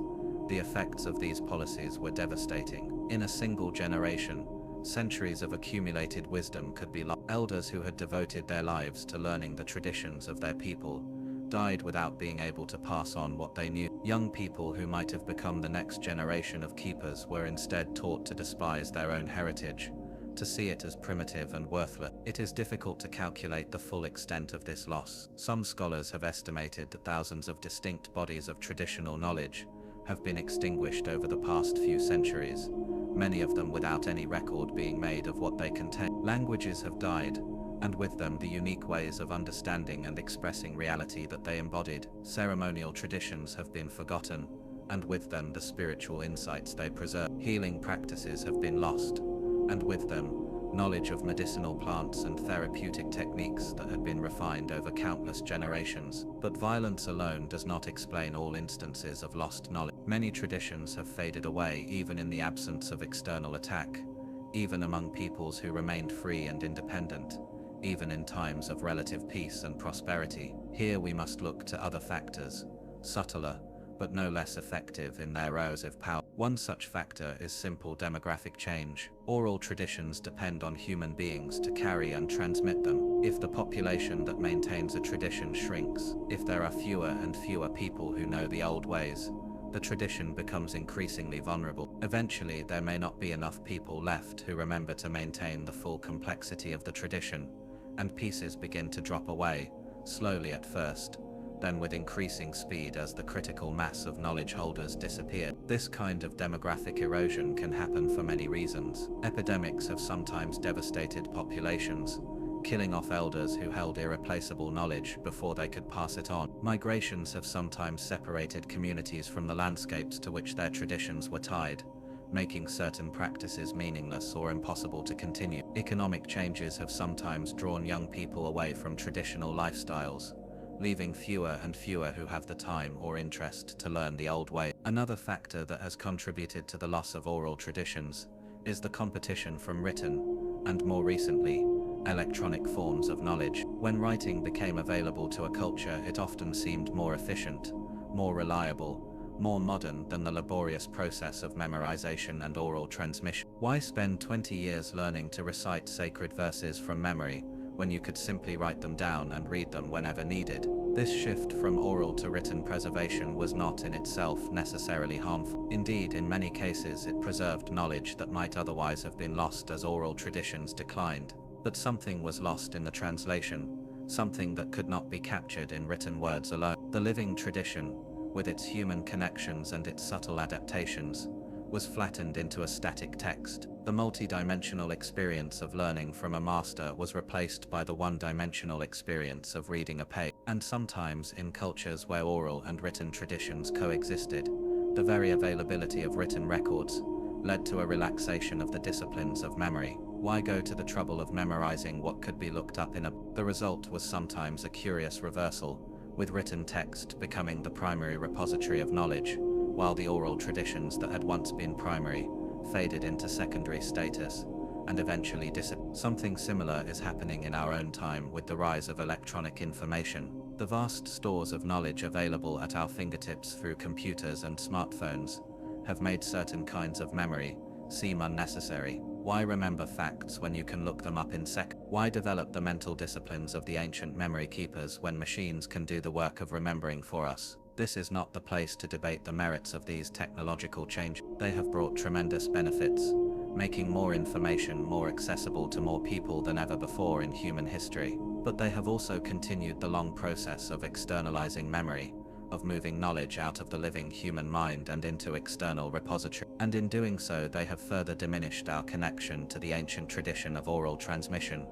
The effects of these policies were devastating. In a single generation, centuries of accumulated wisdom could be lost. Elders who had devoted their lives to learning the traditions of their people died without being able to pass on what they knew. Young people who might have become the next generation of keepers were instead taught to despise their own heritage, to see it as primitive and worthless. It is difficult to calculate the full extent of this loss. Some scholars have estimated that thousands of distinct bodies of traditional knowledge have been extinguished over the past few centuries, many of them without any record being made of what they contain. Languages have died, and with them the unique ways of understanding and expressing reality that they embodied. Ceremonial traditions have been forgotten, and with them the spiritual insights they preserved. Healing practices have been lost, and with them knowledge of medicinal plants and therapeutic techniques that had been refined over countless generations. But violence alone does not explain all instances of lost knowledge. Many traditions have faded away even in the absence of external attack, even among peoples who remained free and independent, even in times of relative peace and prosperity. Here we must look to other factors, subtler, but no less effective in their erosive power. One such factor is simple demographic change. Oral traditions depend on human beings to carry and transmit them. If the population that maintains a tradition shrinks, if there are fewer and fewer people who know the old ways, the tradition becomes increasingly vulnerable. Eventually, there may not be enough people left who remember to maintain the full complexity of the tradition, and pieces begin to drop away, slowly at first, then with increasing speed as the critical mass of knowledge holders disappear. This kind of demographic erosion can happen for many reasons. Epidemics have sometimes devastated populations, killing off elders who held irreplaceable knowledge before they could pass it on. Migrations have sometimes separated communities from the landscapes to which their traditions were tied, making certain practices meaningless or impossible to continue. Economic changes have sometimes drawn young people away from traditional lifestyles, leaving fewer and fewer who have the time or interest to learn the old way. Another factor that has contributed to the loss of oral traditions is the competition from written, and more recently, electronic forms of knowledge. When writing became available to a culture, it often seemed more efficient, more reliable, more modern than the laborious process of memorization and oral transmission. Why spend 20 years learning to recite sacred verses from memory when you could simply write them down and read them whenever needed? This shift from oral to written preservation was not in itself necessarily harmful. Indeed, in many cases it preserved knowledge that might otherwise have been lost as oral traditions declined. But something was lost in the translation, something that could not be captured in written words alone. The living tradition, with its human connections and its subtle adaptations, was flattened into a static text. The multi-dimensional experience of learning from a master was replaced by the one-dimensional experience of reading a page. And sometimes, in cultures where oral and written traditions coexisted, the very availability of written records led to a relaxation of the disciplines of memory. Why go to the trouble of memorizing what could be looked up in a... The result was sometimes a curious reversal, with written text becoming the primary repository of knowledge, while the oral traditions that had once been primary faded into secondary status and eventually disappeared. Something similar is happening in our own time with the rise of electronic information. The vast stores of knowledge available at our fingertips through computers and smartphones have made certain kinds of memory seem unnecessary. Why remember facts when you can look them up in seconds? Why develop the mental disciplines of the ancient memory keepers when machines can do the work of remembering for us? This is not the place to debate the merits of these technological changes. They have brought tremendous benefits, making more information more accessible to more people than ever before in human history. But they have also continued the long process of externalizing memory, of moving knowledge out of the living human mind and into external repository. And in doing so, they have further diminished our connection to the ancient tradition of oral transmission,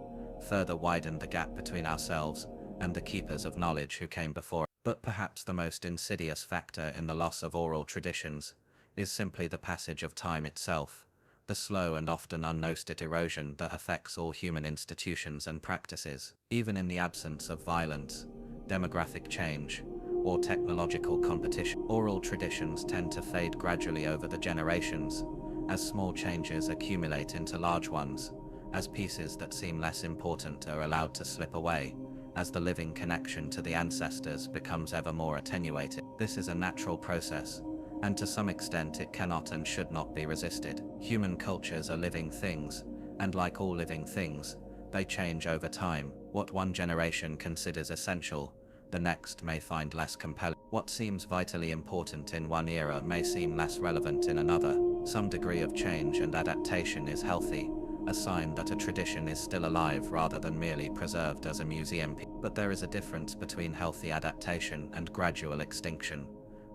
further widened the gap between ourselves and the keepers of knowledge who came before. But perhaps the most insidious factor in the loss of oral traditions is simply the passage of time itself, the slow and often unnoticed erosion that affects all human institutions and practices. Even in the absence of violence, demographic change, or technological competition, oral traditions tend to fade gradually over the generations, as small changes accumulate into large ones, as pieces that seem less important are allowed to slip away, as the living connection to the ancestors becomes ever more attenuated. This is a natural process, and to some extent it cannot and should not be resisted. Human cultures are living things, and like all living things, they change over time. What one generation considers essential, the next may find less compelling. What seems vitally important in one era may seem less relevant in another. Some degree of change and adaptation is healthy, a sign that a tradition is still alive rather than merely preserved as a museum piece. But there is a difference between healthy adaptation and gradual extinction,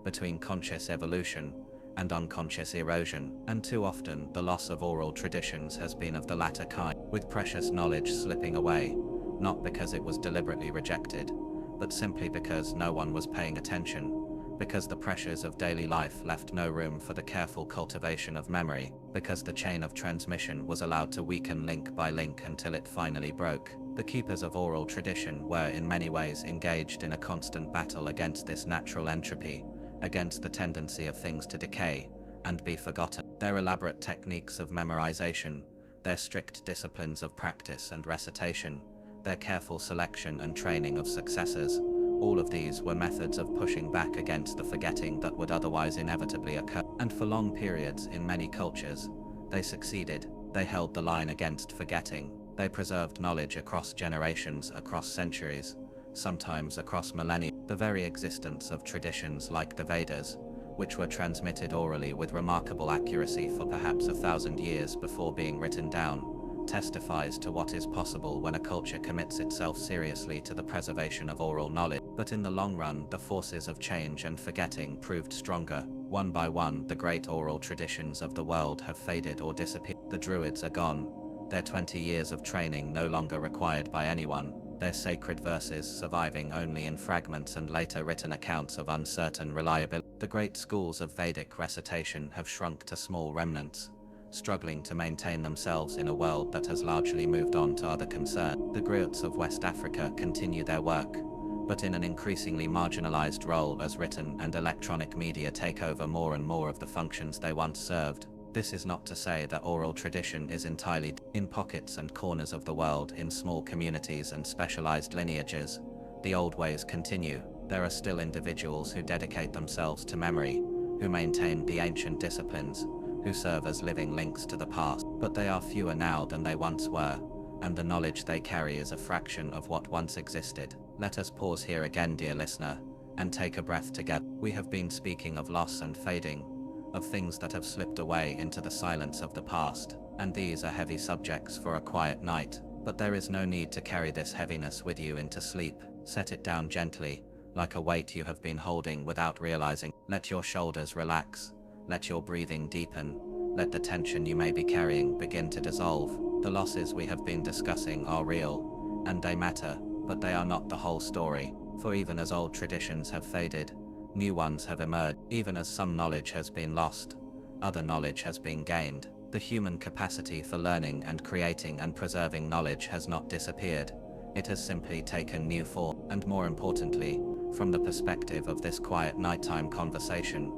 between conscious evolution and unconscious erosion, and too often the loss of oral traditions has been of the latter kind, with precious knowledge slipping away, not because it was deliberately rejected, but simply because no one was paying attention, because the pressures of daily life left no room for the careful cultivation of memory, because the chain of transmission was allowed to weaken link by link until it finally broke. The keepers of oral tradition were in many ways engaged in a constant battle against this natural entropy, against the tendency of things to decay and be forgotten. Their elaborate techniques of memorization, their strict disciplines of practice and recitation, their careful selection and training of successors, all of these were methods of pushing back against the forgetting that would otherwise inevitably occur. And for long periods in many cultures, they succeeded. They held the line against forgetting. They preserved knowledge across generations, across centuries, sometimes across millennia. The very existence of traditions like the Vedas, which were transmitted orally with remarkable accuracy for perhaps 1,000 years before being written down, testifies to what is possible when a culture commits itself seriously to the preservation of oral knowledge. But in the long run, the forces of change and forgetting proved stronger. One by one, the great oral traditions of the world have faded or disappeared. The Druids are gone, their 20 years of training no longer required by anyone, their sacred verses surviving only in fragments and later written accounts of uncertain reliability. The great schools of Vedic recitation have shrunk to small remnants, struggling to maintain themselves in a world that has largely moved on to other concerns. The griots of West Africa continue their work, but in an increasingly marginalized role as written and electronic media take over more and more of the functions they once served. This is not to say that oral tradition is entirely in pockets and corners of the world, in small communities and specialized lineages. The old ways continue. There are still individuals who dedicate themselves to memory, who maintain the ancient disciplines, who serve as living links to the past, but they are fewer now than they once were, and the knowledge they carry is a fraction of what once existed. Let us pause here again, dear listener, and take a breath together. We have been speaking of loss and fading, of things that have slipped away into the silence of the past, and these are heavy subjects for a quiet night, but there is no need to carry this heaviness with you into sleep. Set it down gently, like a weight you have been holding without realizing. Let your shoulders relax, let your breathing deepen, let the tension you may be carrying begin to dissolve. The losses we have been discussing are real, and they matter, but they are not the whole story, for even as old traditions have faded, new ones have emerged. Even as some knowledge has been lost, other knowledge has been gained. The human capacity for learning and creating and preserving knowledge has not disappeared. It has simply taken new form, and more importantly, from the perspective of this quiet nighttime conversation,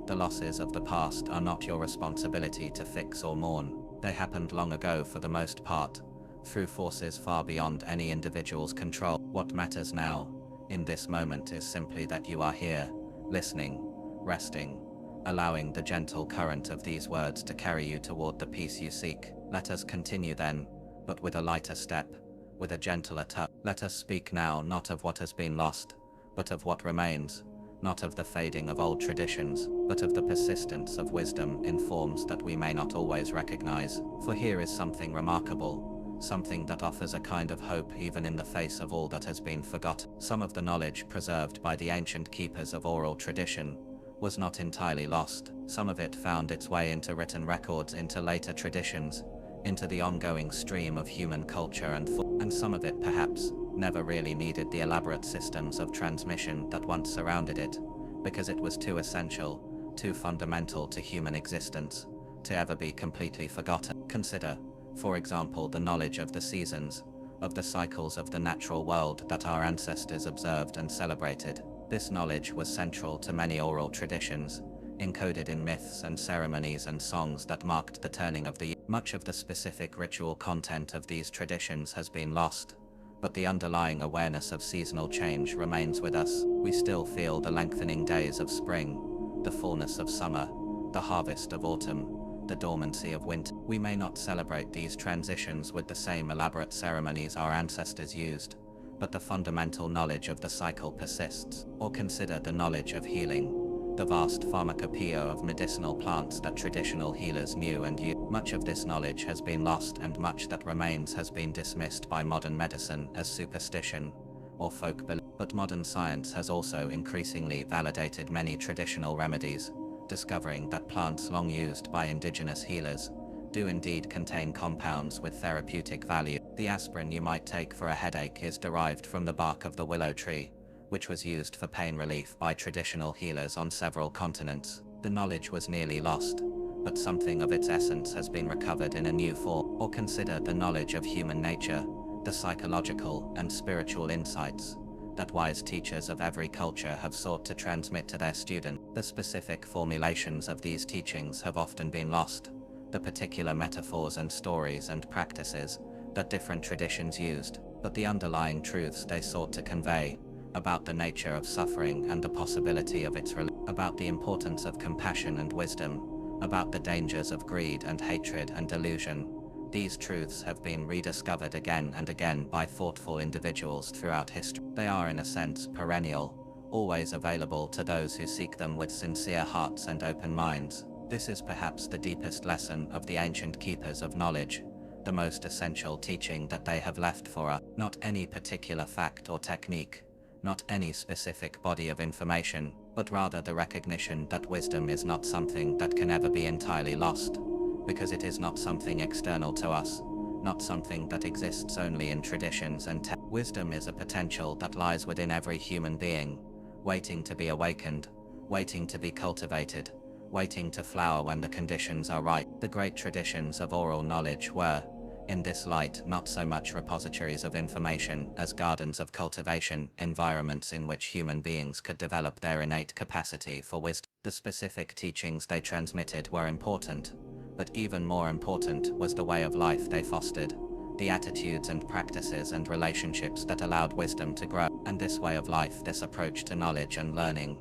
the losses of the past are not your responsibility to fix or mourn. They happened long ago for the most part, through forces far beyond any individual's control. What matters now, in this moment, is simply that you are here, listening, resting, allowing the gentle current of these words to carry you toward the peace you seek. Let us continue then, but with a lighter step, with a gentler touch. Let us speak now not of what has been lost, but of what remains, not of the fading of old traditions, but of the persistence of wisdom in forms that we may not always recognize. For here is something remarkable, something that offers a kind of hope even in the face of all that has been forgotten. Some of the knowledge preserved by the ancient keepers of oral tradition was not entirely lost. Some of it found its way into written records, into later traditions, into the ongoing stream of human culture, and some of it perhaps never really needed the elaborate systems of transmission that once surrounded it, because it was too essential, too fundamental to human existence, to ever be completely forgotten. Consider, for example, the knowledge of the seasons, of the cycles of the natural world that our ancestors observed and celebrated. This knowledge was central to many oral traditions, encoded in myths and ceremonies and songs that marked the turning of the year. Much of the specific ritual content of these traditions has been lost, but the underlying awareness of seasonal change remains with us. We still feel the lengthening days of spring, the fullness of summer, the harvest of autumn, the dormancy of winter. We may not celebrate these transitions with the same elaborate ceremonies our ancestors used, but the fundamental knowledge of the cycle persists. Or consider the knowledge of healing, the vast pharmacopoeia of medicinal plants that traditional healers knew and used. Much of this knowledge has been lost, and much that remains has been dismissed by modern medicine as superstition or folk belief. But modern science has also increasingly validated many traditional remedies, discovering that plants long used by indigenous healers do indeed contain compounds with therapeutic value. The aspirin you might take for a headache is derived from the bark of the willow tree, which was used for pain relief by traditional healers on several continents. The knowledge was nearly lost, but something of its essence has been recovered in a new form. Or consider the knowledge of human nature, the psychological and spiritual insights that wise teachers of every culture have sought to transmit to their students. The specific formulations of these teachings have often been lost, the particular metaphors and stories and practices that different traditions used, but the underlying truths they sought to convey, about the nature of suffering and the possibility of its relief, about the importance of compassion and wisdom, about the dangers of greed and hatred and delusion. These truths have been rediscovered again and again by thoughtful individuals throughout history. They are in a sense perennial, always available to those who seek them with sincere hearts and open minds. This is perhaps the deepest lesson of the ancient keepers of knowledge, the most essential teaching that they have left for us. Not any particular fact or technique, not any specific body of information, but rather the recognition that wisdom is not something that can ever be entirely lost, because it is not something external to us, not something that exists only in traditions and wisdom is a potential that lies within every human being, waiting to be awakened, waiting to be cultivated, waiting to flower when the conditions are right. The great traditions of oral knowledge were, in this light, not so much repositories of information as gardens of cultivation, environments in which human beings could develop their innate capacity for wisdom. The specific teachings they transmitted were important, But even more important was the way of life they fostered, the attitudes and practices and relationships that allowed wisdom to grow. And this way of life, this approach to knowledge and learning,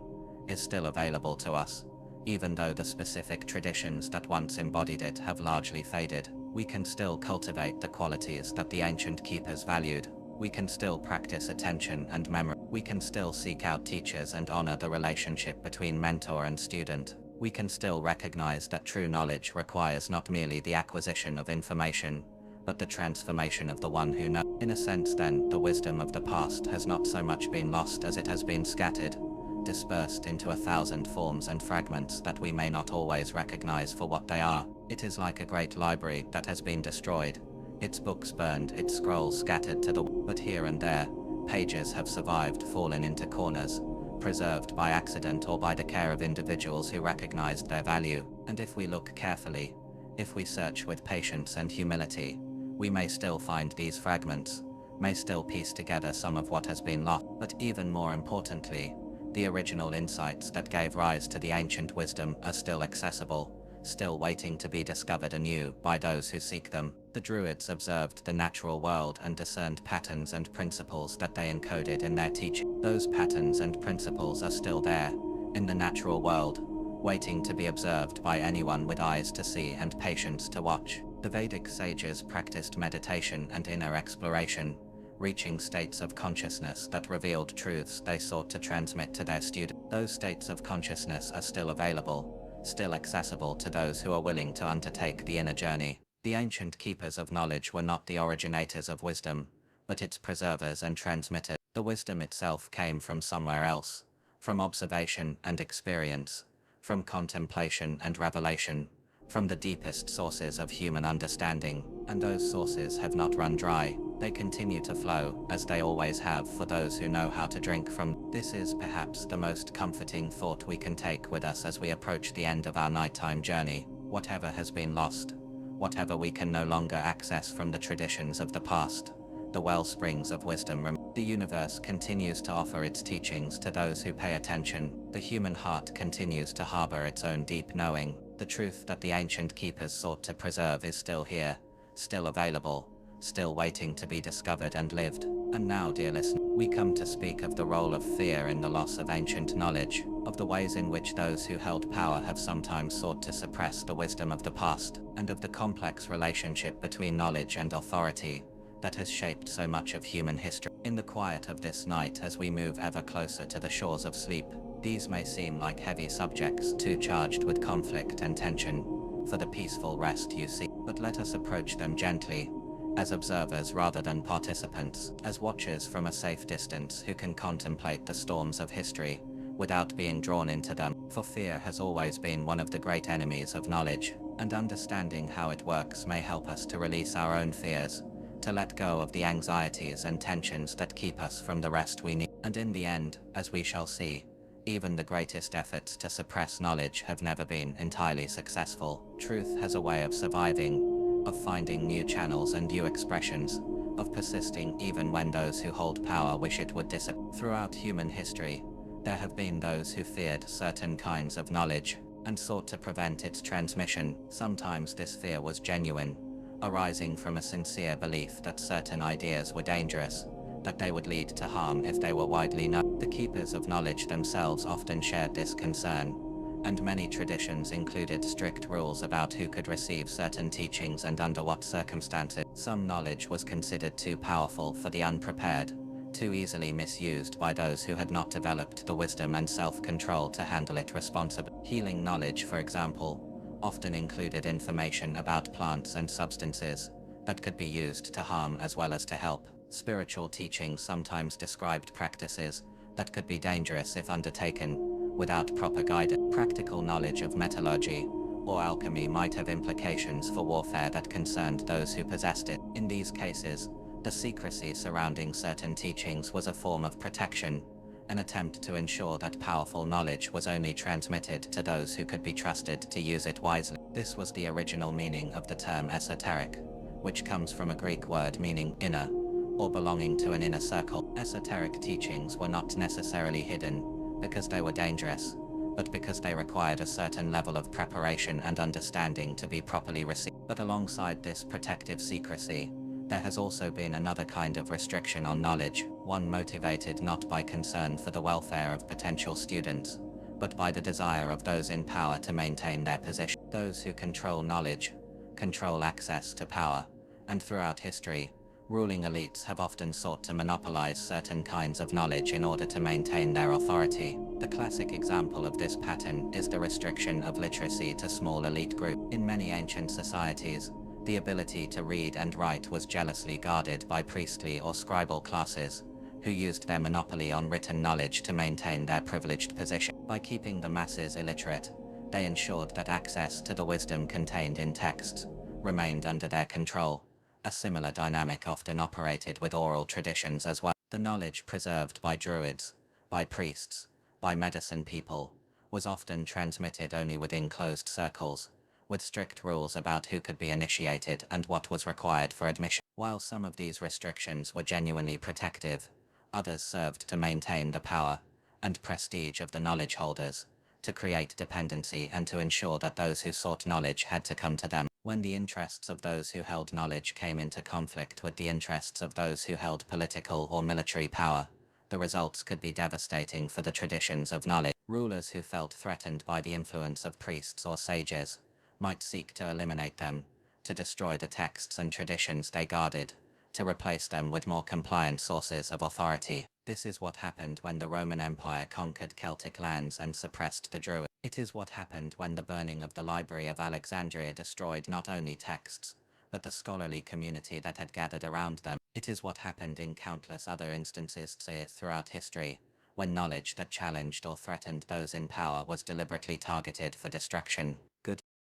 is still available to us. Even though the specific traditions that once embodied it have largely faded, we can still cultivate the qualities that the ancient keepers valued. We can still practice attention and memory. We can still seek out teachers and honor the relationship between mentor and student. We can still recognize that true knowledge requires not merely the acquisition of information, but the transformation of the one who knows. In a sense then, the wisdom of the past has not so much been lost as it has been scattered, dispersed into 1,000 forms and fragments that we may not always recognize for what they are. It is like a great library that has been destroyed, its books burned, its scrolls scattered to the wind. But here and there, pages have survived, fallen into corners, preserved by accident or by the care of individuals who recognized their value. And if we look carefully, if we search with patience and humility, we may still find these fragments, may still piece together some of what has been lost. But even more importantly, the original insights that gave rise to the ancient wisdom are still accessible, still waiting to be discovered anew by those who seek them. The Druids observed the natural world and discerned patterns and principles that they encoded in their teaching. Those patterns and principles are still there, in the natural world, waiting to be observed by anyone with eyes to see and patience to watch. The Vedic sages practiced meditation and inner exploration, reaching states of consciousness that revealed truths they sought to transmit to their students. Those states of consciousness are still available, still accessible to those who are willing to undertake the inner journey. The ancient keepers of knowledge were not the originators of wisdom, but its preservers and transmitters. The wisdom itself came from somewhere else, from observation and experience, from contemplation and revelation, from the deepest sources of human understanding. And those sources have not run dry. They continue to flow, as they always have for those who know how to drink from. This is perhaps the most comforting thought we can take with us as we approach the end of our nighttime journey. Whatever has been lost, whatever we can no longer access from the traditions of the past, the wellsprings of wisdom. The universe continues to offer its teachings to those who pay attention. The human heart continues to harbor its own deep knowing. The truth that the ancient keepers sought to preserve is still here, still available, still waiting to be discovered and lived. And now, dear listener, we come to speak of the role of fear in the loss of ancient knowledge, of the ways in which those who held power have sometimes sought to suppress the wisdom of the past, and of the complex relationship between knowledge and authority that has shaped so much of human history. In the quiet of this night, as we move ever closer to the shores of sleep, these may seem like heavy subjects, too charged with conflict and tension for the peaceful rest you seek. But let us approach them gently, as observers rather than participants, as watchers from a safe distance who can contemplate the storms of history without being drawn into them. For fear has always been one of the great enemies of knowledge, and understanding how it works may help us to release our own fears, to let go of the anxieties and tensions that keep us from the rest we need. And in the end, as we shall see, even the greatest efforts to suppress knowledge have never been entirely successful. Truth has a way of surviving, of finding new channels and new expressions, of persisting even when those who hold power wish it would disappear. Throughout human history, there have been those who feared certain kinds of knowledge and sought to prevent its transmission. Sometimes this fear was genuine, arising from a sincere belief that certain ideas were dangerous, that they would lead to harm if they were widely known. The keepers of knowledge themselves often shared this concern, and many traditions included strict rules about who could receive certain teachings and under what circumstances. Some knowledge was considered too powerful for the unprepared, too easily misused by those who had not developed the wisdom and self-control to handle it responsibly. Healing knowledge, for example, often included information about plants and substances that could be used to harm as well as to help. Spiritual teachings sometimes described practices that could be dangerous if undertaken without proper guidance. Practical knowledge of metallurgy or alchemy might have implications for warfare that concerned those who possessed it. In these cases, the secrecy surrounding certain teachings was a form of protection, an attempt to ensure that powerful knowledge was only transmitted to those who could be trusted to use it wisely. This was the original meaning of the term esoteric, which comes from a Greek word meaning inner, or belonging to an inner circle. Esoteric teachings were not necessarily hidden because they were dangerous. but because they required a certain level of preparation and understanding to be properly received. But alongside this protective secrecy, there has also been another kind of restriction on knowledge, one motivated not by concern for the welfare of potential students, but by the desire of those in power to maintain their position. Those who control knowledge, control access to power, and throughout history, ruling elites have often sought to monopolize certain kinds of knowledge in order to maintain their authority. The classic example of this pattern is the restriction of literacy to small elite groups. In many ancient societies, the ability to read and write was jealously guarded by priestly or scribal classes, who used their monopoly on written knowledge to maintain their privileged position. By keeping the masses illiterate, they ensured that access to the wisdom contained in texts remained under their control. A similar dynamic often operated with oral traditions as well. The knowledge preserved by druids, by priests, by medicine people, was often transmitted only within closed circles, with strict rules about who could be initiated and what was required for admission. While some of these restrictions were genuinely protective, others served to maintain the power and prestige of the knowledge holders, to create dependency and to ensure that those who sought knowledge had to come to them. When the interests of those who held knowledge came into conflict with the interests of those who held political or military power, the results could be devastating for the traditions of knowledge. Rulers who felt threatened by the influence of priests or sages might seek to eliminate them, to destroy the texts and traditions they guarded, to replace them with more compliant sources of authority. This is what happened when the Roman Empire conquered Celtic lands and suppressed the Druids. It is what happened when the burning of the Library of Alexandria destroyed not only texts, but the scholarly community that had gathered around them. It is what happened in countless other instances throughout history, when knowledge that challenged or threatened those in power was deliberately targeted for destruction.